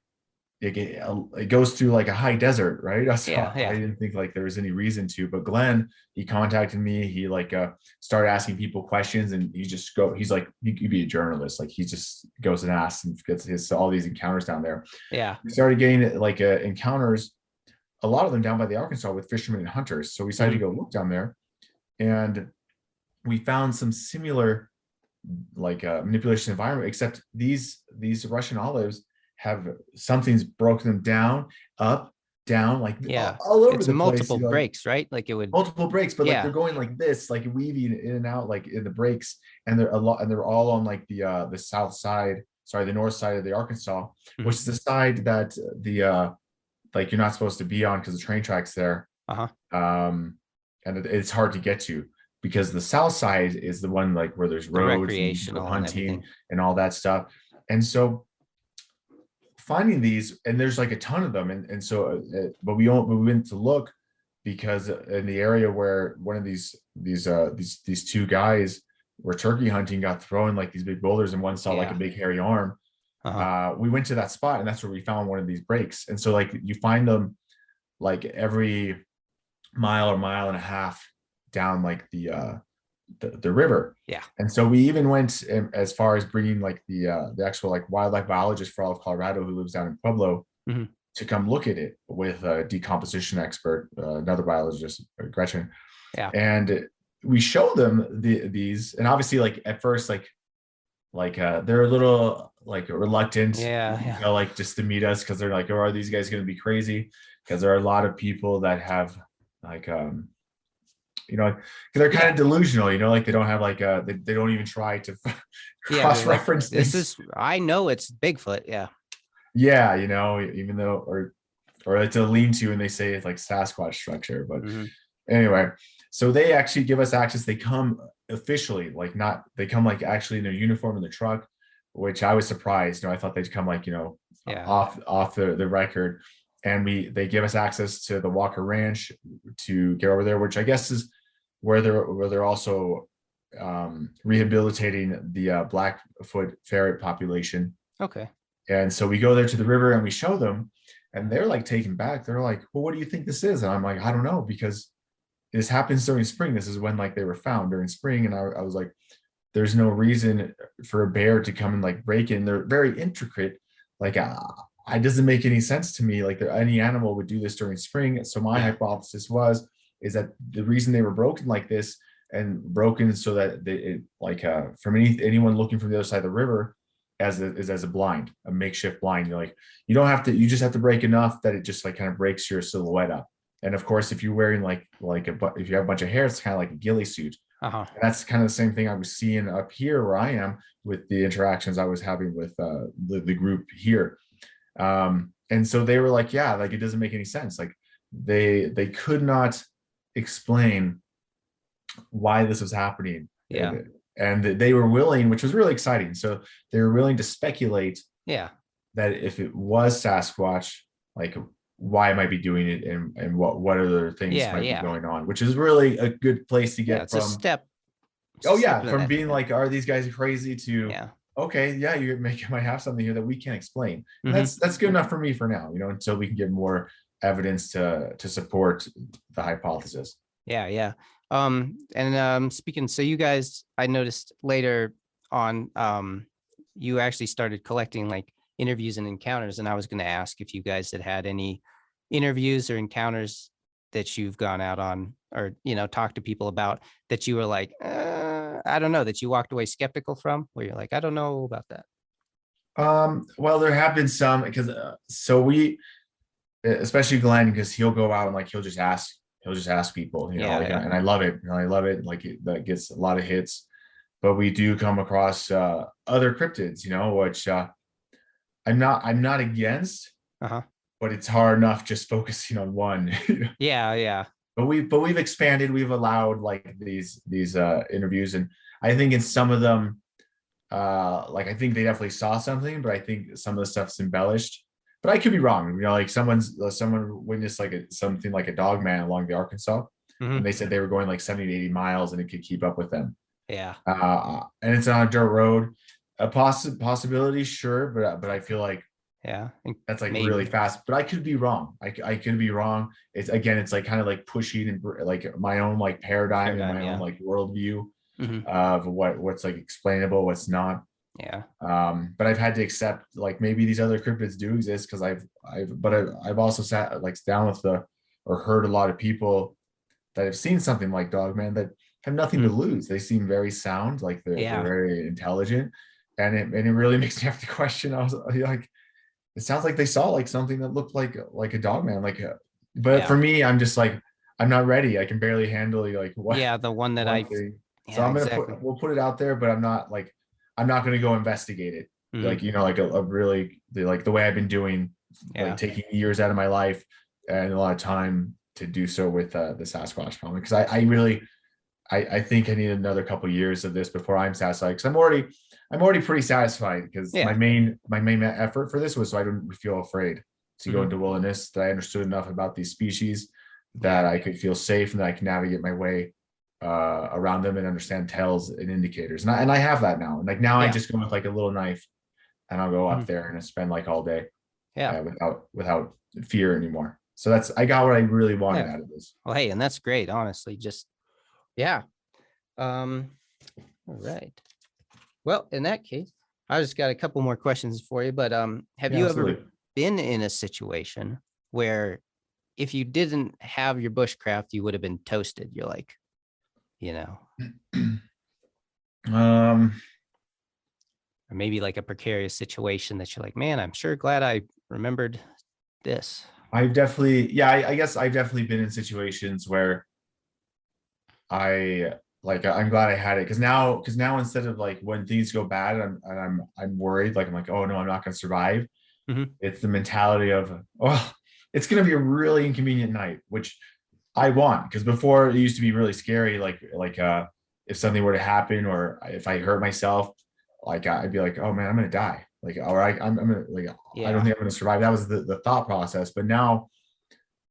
it goes through like a high desert, right? So Yeah, I yeah. didn't think like there was any reason to. But Glenn, he contacted me. He like started asking people questions, and he's like he could be a journalist. Like he just goes and asks and gets his all these encounters down there. Yeah. We started getting like encounters, a lot of them down by the Arkansas with fishermen and hunters. So we decided to Hmm. go look down there, and we found some similar like manipulation environment, except these Russian olives have something's broken them down, up, down, like Yeah. all over It's the place. multiple You know, like breaks, right? Like it would, multiple breaks, but like they're yeah. going like this, like weaving in and out, like in the breaks, and they're a lot, and they're all on like the south side, sorry, the north side of the Arkansas, Hmm. which is the side that the like you're not supposed to be on because the train tracks there. Uh-huh. And it's hard to get to because the south side is the one like where there's The roads and you can go recreational and hunting everything. and all that stuff. And so finding these, and there's like a ton of them, and so but we went to look because in the area where one of these two guys were turkey hunting got thrown like these big boulders and one saw like a Yeah. big hairy arm. Uh-huh. We went to that spot and that's where we found one of these breaks. And so like you find them like every mile or mile and a half down like the river. Yeah. And so we even went as far as bringing like the actual like wildlife biologist for all of Colorado who lives down in Pueblo Hmm. to come look at it with a decomposition expert, another biologist, Gretchen. Yeah. And we show them these, and obviously like at first like they're a little like reluctant, Yeah. you Yeah. know, like just to meet us because they're like, oh, are these guys going to be crazy? Because there are a lot of people that have like you know, because they're kind Yeah. of delusional, you know, like they don't have like they don't even try to Yeah. They're like, cross-reference this things. is, I know it's Bigfoot. Yeah. Yeah, you know, even though or it's a lean-to and they say it's like Sasquatch structure. But Hmm. anyway, so they actually give us access. They come officially, like not they come like actually in their uniform in the truck, which I was surprised. You know, I thought they'd come like, you know, Yeah. off the record. And they give us access to the Walker Ranch to get over there, which I guess is where they're also rehabilitating the Blackfoot ferret population. Okay. And so we go there to the river and we show them, and they're like taken back. They're like, well, what do you think this is? And I'm like, I don't know, because this happens during spring. This is when like they were found during spring. And I was like, there's no reason for a bear to come and like break in. They're very intricate. Like it doesn't make any sense to me. Like any animal would do this during spring. So my Yeah. hypothesis is that the reason they were broken like this and broken so that they like from anyone looking from the other side of the river as a blind, a makeshift blind. You're like, you don't have to, you just have to break enough that it just like kind of breaks your silhouette up. And of course, if you're wearing if you have a bunch of hair, it's kind of like a ghillie suit. Uh-huh. And that's kind of the same thing I was seeing up here where I am with the interactions I was having with the group here. And so they were like, yeah, like it doesn't make any sense. Like they could not explain why this was happening. Yeah. And they were willing, which was really exciting. So they were willing to speculate Yeah. that if it was Sasquatch, like why it might be doing it and what other things Yeah. might Yeah. be going on, which is really a good place to Yeah. get It's a from. step. Oh step yeah, in from that being direction. like, are these guys crazy to Yeah. okay, yeah, you might have something here that we can't explain. And Hmm. that's good enough for me for now, you know, until we can get more evidence to support the hypothesis. Yeah. Yeah. And speaking, so you guys, I noticed later on, you actually started collecting like interviews and encounters, and I was going to ask if you guys had any interviews or encounters that you've gone out on or, you know, talked to people about that you were like, I don't know, that you walked away skeptical from, where you're like, I don't know about that. Well, there have been some because so we, especially Glenn, because he'll go out and like he'll just ask people, you know, Yeah. like, Yeah. and I love it. You know, I love it. Like that gets a lot of hits. But we do come across other cryptids, you know, which I'm not against, Uh-huh. but it's hard enough just focusing on one. Yeah. Yeah. But we've expanded. We've allowed like these interviews, and I think in some of them, like I think they definitely saw something, but I think some of the stuff's embellished. But I could be wrong. You know, like someone witnessed like something like a dog man along the Arkansas, Mhm. and they said they were going like 70 to 80 miles and it could keep up with them. Yeah. And it's on a dirt road. A possibility, sure, but I feel like Yeah. that's like really Maybe. fast. But I could be wrong. I could be wrong. It's again, it's like kind of like pushing and like my own like paradigm and my own Yeah. like worldview Mhm. of what's like explainable, what's not. Yeah. But I've had to accept like maybe these other cryptids do exist because I've also sat like down with or heard a lot of people that have seen something like Dogman that have nothing to lose. They seem very sound, like they're Yeah. very intelligent, and it really makes me have to question. I was like, it sounds like they saw like something that looked like a Dogman, but for me, I'm just like I'm not ready. I can barely handle like what Yeah. The one that one thing. So yeah, exactly. we'll put it out there, but I'm not gonna go investigate it. Like, you know, like a really like the way I've been doing, Yeah. like taking years out of my life and a lot of time to do so with the Sasquatch problem. Because I really I think I need another couple of years of this before I'm satisfied. Because I'm already pretty satisfied because Yeah. my main effort for this was so I didn't feel afraid to go into wilderness, that I understood enough about these species that I could feel safe and that I can navigate my way around them and understand tells and indicators. And I have that now. And like now I just go with like a little knife and I'll go up there and I spend like all day Yeah. without fear anymore. So I got what I really wanted out of this. Well, hey, and that's great, honestly. Just yeah. All right. Well, in that case, I just got a couple more questions for you. But have Yeah, you absolutely. ever been in a situation where if you didn't have your bushcraft, you would have been toasted? You're like, you know, Um, or maybe like a precarious situation that you're like, man, I'm sure glad I remembered this. I've definitely, yeah, I guess I've definitely been in situations where I'm glad I had it because now instead of like when things go bad I'm worried, like I'm like, oh no, I'm not going to survive. It's the mentality of, oh, it's going to be a really inconvenient night, which I want, because before it used to be really scary, if something were to happen or if I hurt myself, like I'd be like, oh man, I'm going to die, like, all right, I'm gonna like, I don't think I'm going to survive. That was the thought process. But now,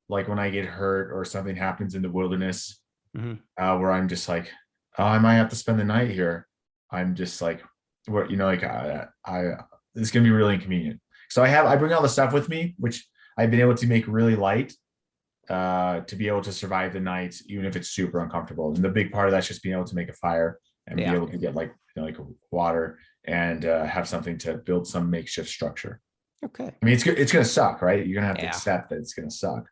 like when I get hurt or something happens in the wilderness, where I'm just like, oh, I might have to spend the night here. I'm just like, what, you know, like it's gonna be really inconvenient. So I bring all the stuff with me, which I've been able to make really light, to be able to survive the night, even if it's super uncomfortable. And the big part of that's just being able to make a fire and be able to get like, you know, like water and have something to build some makeshift structure. Okay. I mean, it's gonna suck, right? You're gonna have to accept that it's gonna suck.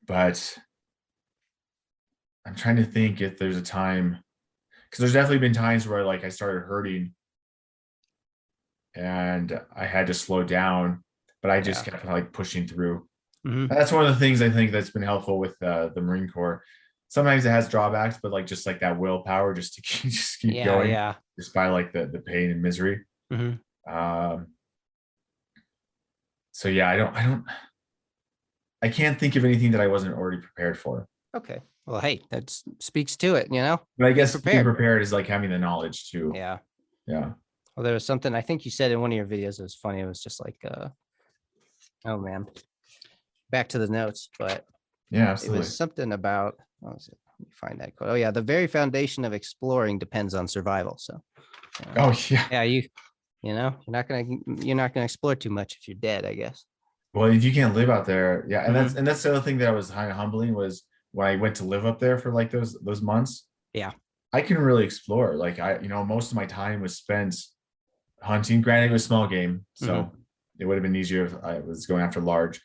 But I'm trying to think if there's a time, because there's definitely been times where like I started hurting and I had to slow down, but I just kept like pushing through. That's one of the things I think that's been helpful with the Marine Corps. Sometimes it has drawbacks, but like just like that willpower, just to keep going, despite like the pain and misery. So yeah, I can't think of anything that I wasn't already prepared for. Okay. Well, hey, that speaks to it, you know? But I guess being prepared is like having the knowledge too. Yeah. Yeah. Well, there was something I think you said in one of your videos. It was funny. It was just like, oh man, back to the notes, but yeah, absolutely. It was something about, what was it? Let me find that quote. Oh yeah. The very foundation of exploring depends on survival. So, oh yeah. Yeah. You know, you're not going to explore too much if you're dead, I guess. Well, if you can't live out there, yeah. And that's the other thing that was kind of humbling was when I went to live up there for like those months. Yeah. I can really explore. Like most of my time was spent hunting. Granted, it was small game, so it would have been easier if I was going after large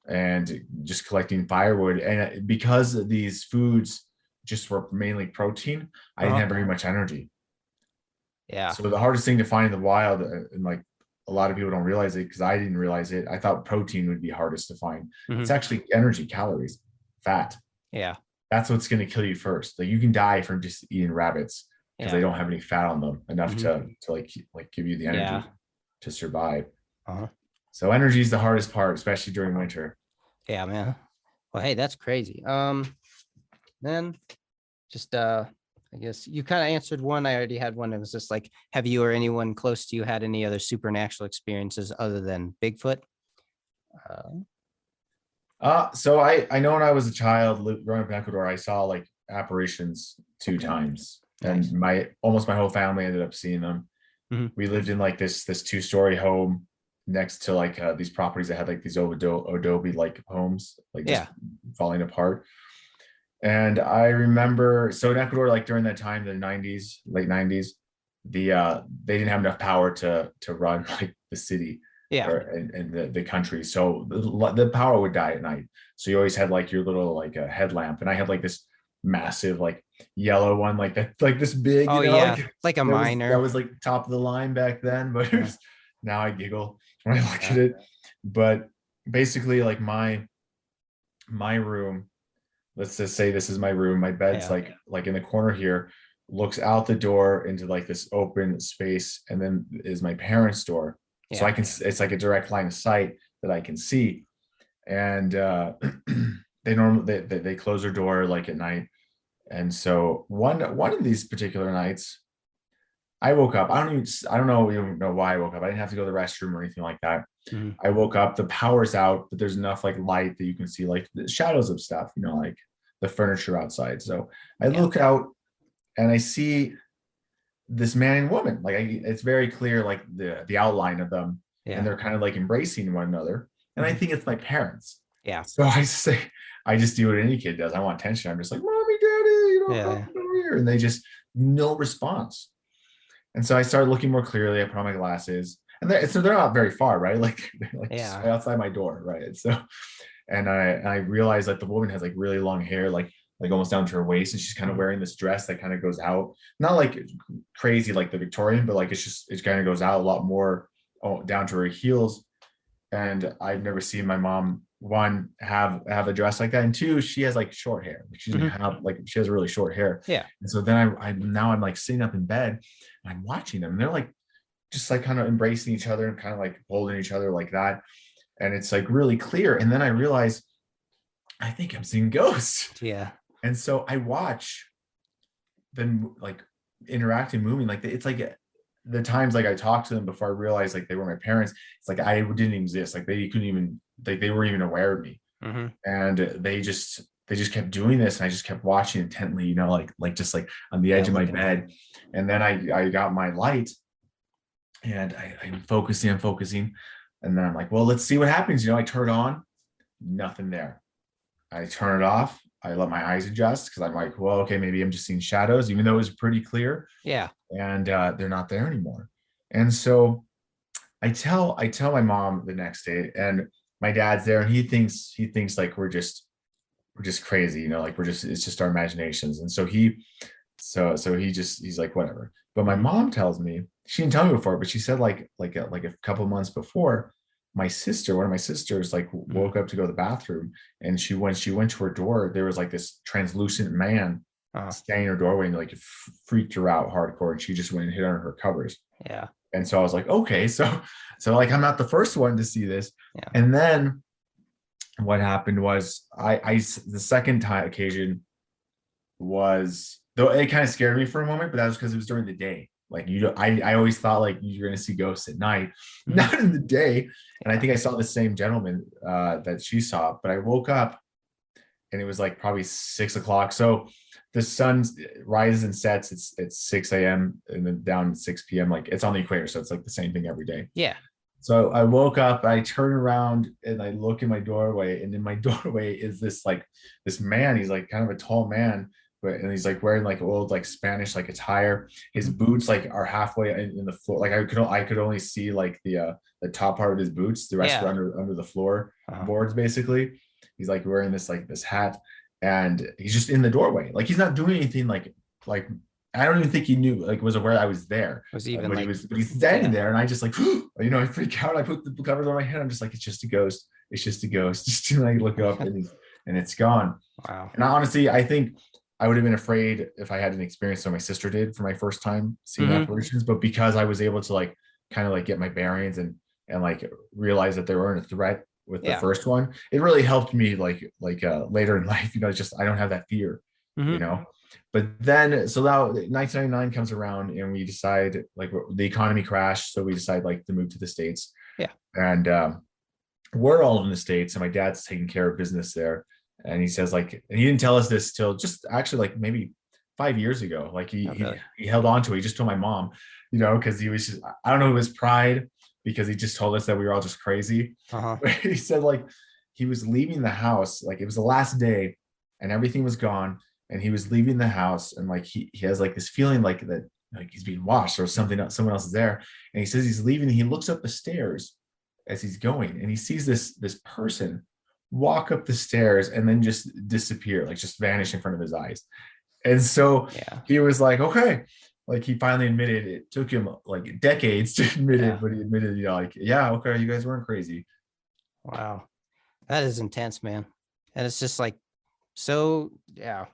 and just collecting firewood. And because these foods just were mainly protein, I didn't have very much energy. Yeah. So the hardest thing to find in the wild, and like a lot of people don't realize it because I didn't realize it. I thought protein would be hardest to find. It's actually energy, calories, fat. Yeah. That's what's going to kill you first. Like you can die from just eating rabbits because they don't have any fat on them enough to like give you the energy to survive. So energy is the hardest part, especially during winter. Yeah, man. Well, hey, that's crazy. Then just I guess you kind of answered one. I already had one. It was just like, have you or anyone close to you had any other supernatural experiences other than Bigfoot? So I know when I was a child growing up in Ecuador, I saw like apparitions two times, Nice. and almost my whole family ended up seeing them. Hmm. We lived in like this 2-story home next to like these properties that had like these adobe like homes, like just Yeah. falling apart. And I remember, so in Ecuador, like during that time, the 90s, late 90s, they didn't have enough power to run like the city Yeah. or and the country. So the power would die at night. So you always had like your little like a headlamp. And I had like this massive like yellow one, like that, like this big, Oh yeah. like Like a that minor. was like top of the line back then. But Yeah. now I giggle when I look Yeah. at it. But basically like my room, let's just say this is my room, my bed's Yeah. like in the corner here, looks out the door into like this open space, and then is my parents' door, so I Yeah. can, it's like a direct line of sight that I can see. And they normally they close their door like at night. And so one of these particular nights I woke up. I don't know even know why I woke up. I didn't have to go to the restroom or anything like that. Mhm. I woke up, the power's out, but there's enough like light that you can see like the shadows of stuff, like the furniture outside. So I Yeah. look out and I see this man and woman. Like it's very clear, like the outline of them, and Yeah. they're kind of like embracing one another. And I Mhm. think it's my parents. Yeah. So I just do what any kid does. I want attention. I'm just like, mommy, daddy, come Yeah. over here. And they just, no response. And so I started looking more clearly. I put on my glasses, and so they're not very far, right? Like they're like just Yeah. right outside my door, right? And so, and I realized that the woman has like really long hair, like almost down to her waist, and she's kind of Mhm. wearing this dress that kind of goes out, not like crazy like the Victorian, but like it kind of goes out a lot more, down to her heels. And I've never seen my mom, one, have a dress like that, and two, she has like short hair. Like, she doesn't Mhm. have, like, she has really short hair. Yeah. And so then I'm like sitting up in bed and I'm watching them, and they're like just like kind of embracing each other and kind of like holding each other like that, and it's like really clear. And then I realize I think I'm seeing ghosts. Yeah. And so I watch them like interacting, moving, like it's like the times like I talked to them before I realized like they were my parents. It's like I didn't exist. Like they couldn't even, like they weren't even aware of me. Hmm. And they just kept doing this, and I just kept watching intently, like just like on the Yeah. edge of my Looking. bed. And then I got my light, and I'm focusing, and then I'm like, well, let's see what happens. I turn it on, nothing there. I turn it off. I let my eyes adjust because I'm like, well, okay, maybe I'm just seeing shadows, even though it was pretty clear. Yeah. And they're not there anymore. And so I tell my mom the next day, and my dad's there, and he thinks like we're just crazy, like it's just our imaginations. And so he's like, whatever. But my Mhm. mom tells me, she didn't tell me before, but she said like a couple months before, one of my sisters, like Mhm. woke up to go to the bathroom, and when she went to her door, there was like this translucent man Uh, standing in her doorway, and like it freaked her out hardcore, and she just went and hid under her covers. yeah. And so I was like, okay, so like I'm not the first one to see this. Yeah. And then what happened was the second time occasion was, though it kind of scared me for a moment, but that was because it was during the day. Like I always thought like you're gonna see ghosts at night, Mhm. not in the day. And I Yeah. think I saw the same gentleman that she saw, but I woke up and it was like probably 6 o'clock. So the sun rises and sets. It's 6 a.m. and then down at 6 p.m. Like it's on the equator, so it's like the same thing every day. Yeah. So I woke up, I turn around and I look in my doorway, and in my doorway is this man. He's like kind of a tall man, and he's like wearing like old like Spanish like attire. His Mhm. boots like are halfway in the floor. Like I could only see like the top part of his boots. The rest were Yeah. under the floor Uh, boards basically. He's like wearing this hat, and he's just in the doorway. Like he's not doing anything like I don't even think he knew, like was aware I was there. was even But like, he's standing yeah. there, and I just like, I freak out. I put the covers on my head. I'm just like, it's just a ghost. It's just a ghost. Just to like look up, and it's gone. Wow. And honestly, I think I would have been afraid if I had an experience that my sister did for my first time seeing Mhm. apparitions. But because I was able to like kind of like get my bearings and like realize that they weren't a threat with the Yeah. first one, it really helped me like later in life. It's just I don't have that fear, you Mhm. know. But then, so now 1999 comes around, and we decide like the economy crashed, so we decide like to move to the States. Yeah. And we're all in the States, and my dad's taking care of business there. And he says, like, and he didn't tell us this till just actually like maybe 5 years ago. Like Oh, really? he held on to it. He just told my mom, because he was just, I don't know, it was pride, because he just told us that we were all just crazy. Uh-huh. But he said, like, he was leaving the house, like it was the last day and everything was gone. And he was leaving the house, and like he has like this feeling like that, like he's being watched or something, someone else is there. And he says he's leaving, and he looks up the stairs as he's going, and he sees this person walk up the stairs and then just disappear, like just vanish in front of his eyes. And so Yeah. he was like, okay, like he finally admitted, it took him like decades to admit it, but he admitted, like, yeah, okay, you guys weren't crazy. Wow. That is intense, man. And it's just like, so yeah,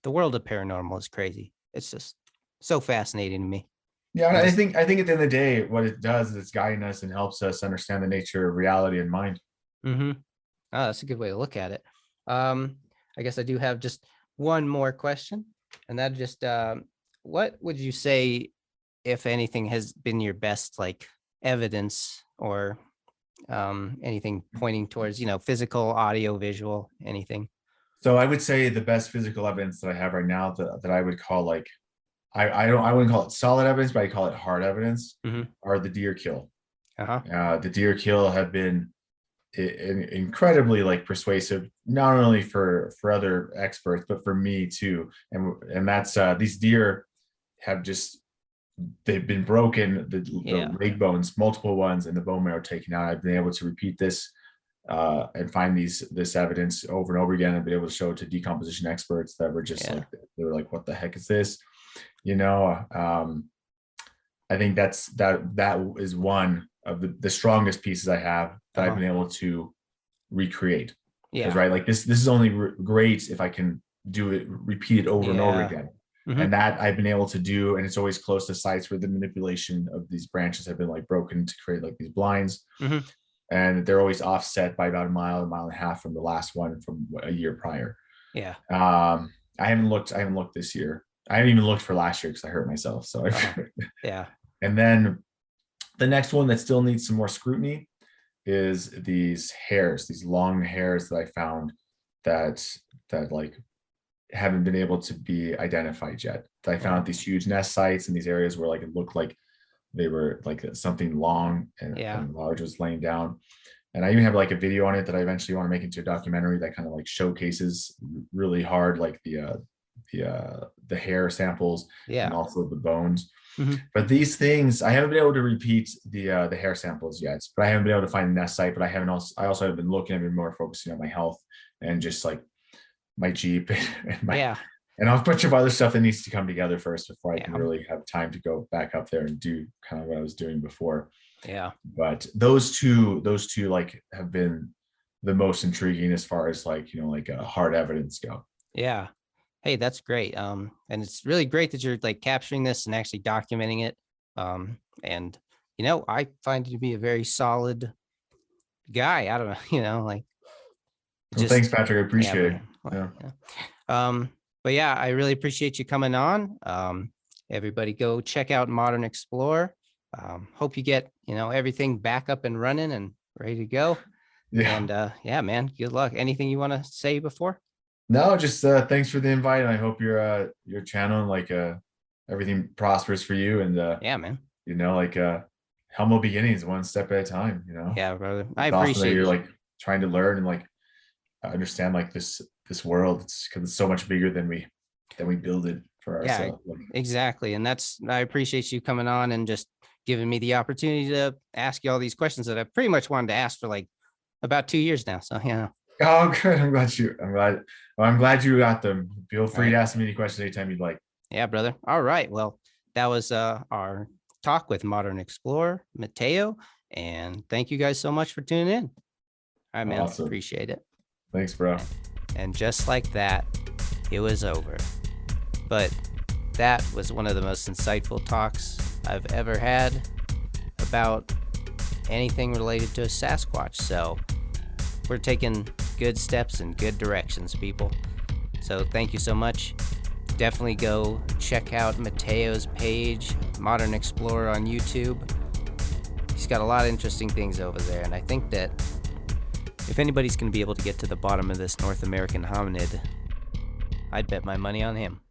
the world of paranormal is crazy. It's just so fascinating to me. Yeah, and I think at the end of the day, what it does is it's guiding us and helps us understand the nature of reality and mind. Mm-hmm. Oh, that's a good way to look at it. I guess I do have just one more question, and that just what would you say, if anything, has been your best like evidence or anything pointing towards, physical, audio, visual, anything? So I would say the best physical evidence that I have right now that I would call like, I wouldn't call it solid evidence, but I call it hard evidence, are the deer kill. The deer kill have been incredibly like persuasive, not only for other experts, but for me too. And that's these deer have just, they've been broken, the leg bones, multiple ones, and the bone marrow taken out. I've been able to repeat this and find this evidence over and over again, and been able to show it to decomposition experts that were just like, they were like, what the heck is this? I think that is one of the strongest pieces I have that I've been able to recreate. Because right, like this is only great if I can do it, repeat it over and over again. And that I've been able to do, and it's always close to sites where the manipulation of these branches have been like broken to create like these blinds. And they're always offset by about a mile and a half from the last one from a year prior. I haven't looked this year. I haven't even looked for last year because I hurt myself. So And then the next one that still needs some more scrutiny is these hairs, these long hairs that I found that like haven't been able to be identified yet. I found at these huge nest sites in these areas where like it looked like they were like something long and large was laying down. And I even have like a video on it that I eventually want to make into a documentary that kind of like showcases really hard like the hair samples and also the bones. But these things, I haven't been able to repeat the hair samples yet, but I haven't been able to find a nest site. But I also have been looking, I've been more focusing on my health and just like my Jeep and a bunch of other stuff that needs to come together first before I can really have time to go back up there and do kind of what I was doing before. But those two like have been the most intriguing as far as like, like hard evidence go. Hey, that's great. And it's really great that you're like capturing this and actually documenting it. And I find you to be a very solid guy. I don't know, like. Well, thanks, Patrick. I appreciate it. But yeah, I really appreciate you coming on. Everybody go check out Modern Explorer. Hope you get, everything back up and running and ready to go. And man, good luck. Anything you want to say before? No, just thanks for the invite. And I hope your channel and like everything prospers for you. And man, like humble beginnings, one step at a time. Brother. I appreciate you're like trying to learn and like understand like this world. It's because it's so much bigger than we build it for ourselves. Exactly. And I appreciate you coming on and just giving me the opportunity to ask you all these questions that I pretty much wanted to ask for like about 2 years now. So Oh, good. I'm glad you got them. Feel free to ask me any questions anytime you'd like. Yeah, brother. All right. Well, that was our talk with Modern Explorer, Mateo. And thank you guys so much for tuning in. All right, man. Awesome. Appreciate it. Thanks, bro. And just like that, it was over. But that was one of the most insightful talks I've ever had about anything related to a Sasquatch. So we're taking good steps in good directions, people. So thank you so much. Definitely go check out Mateo's page, Modern Explorer on YouTube. He's got a lot of interesting things over there, and I think that If anybody's going to be able to get to the bottom of this North American hominid, I'd bet my money on him.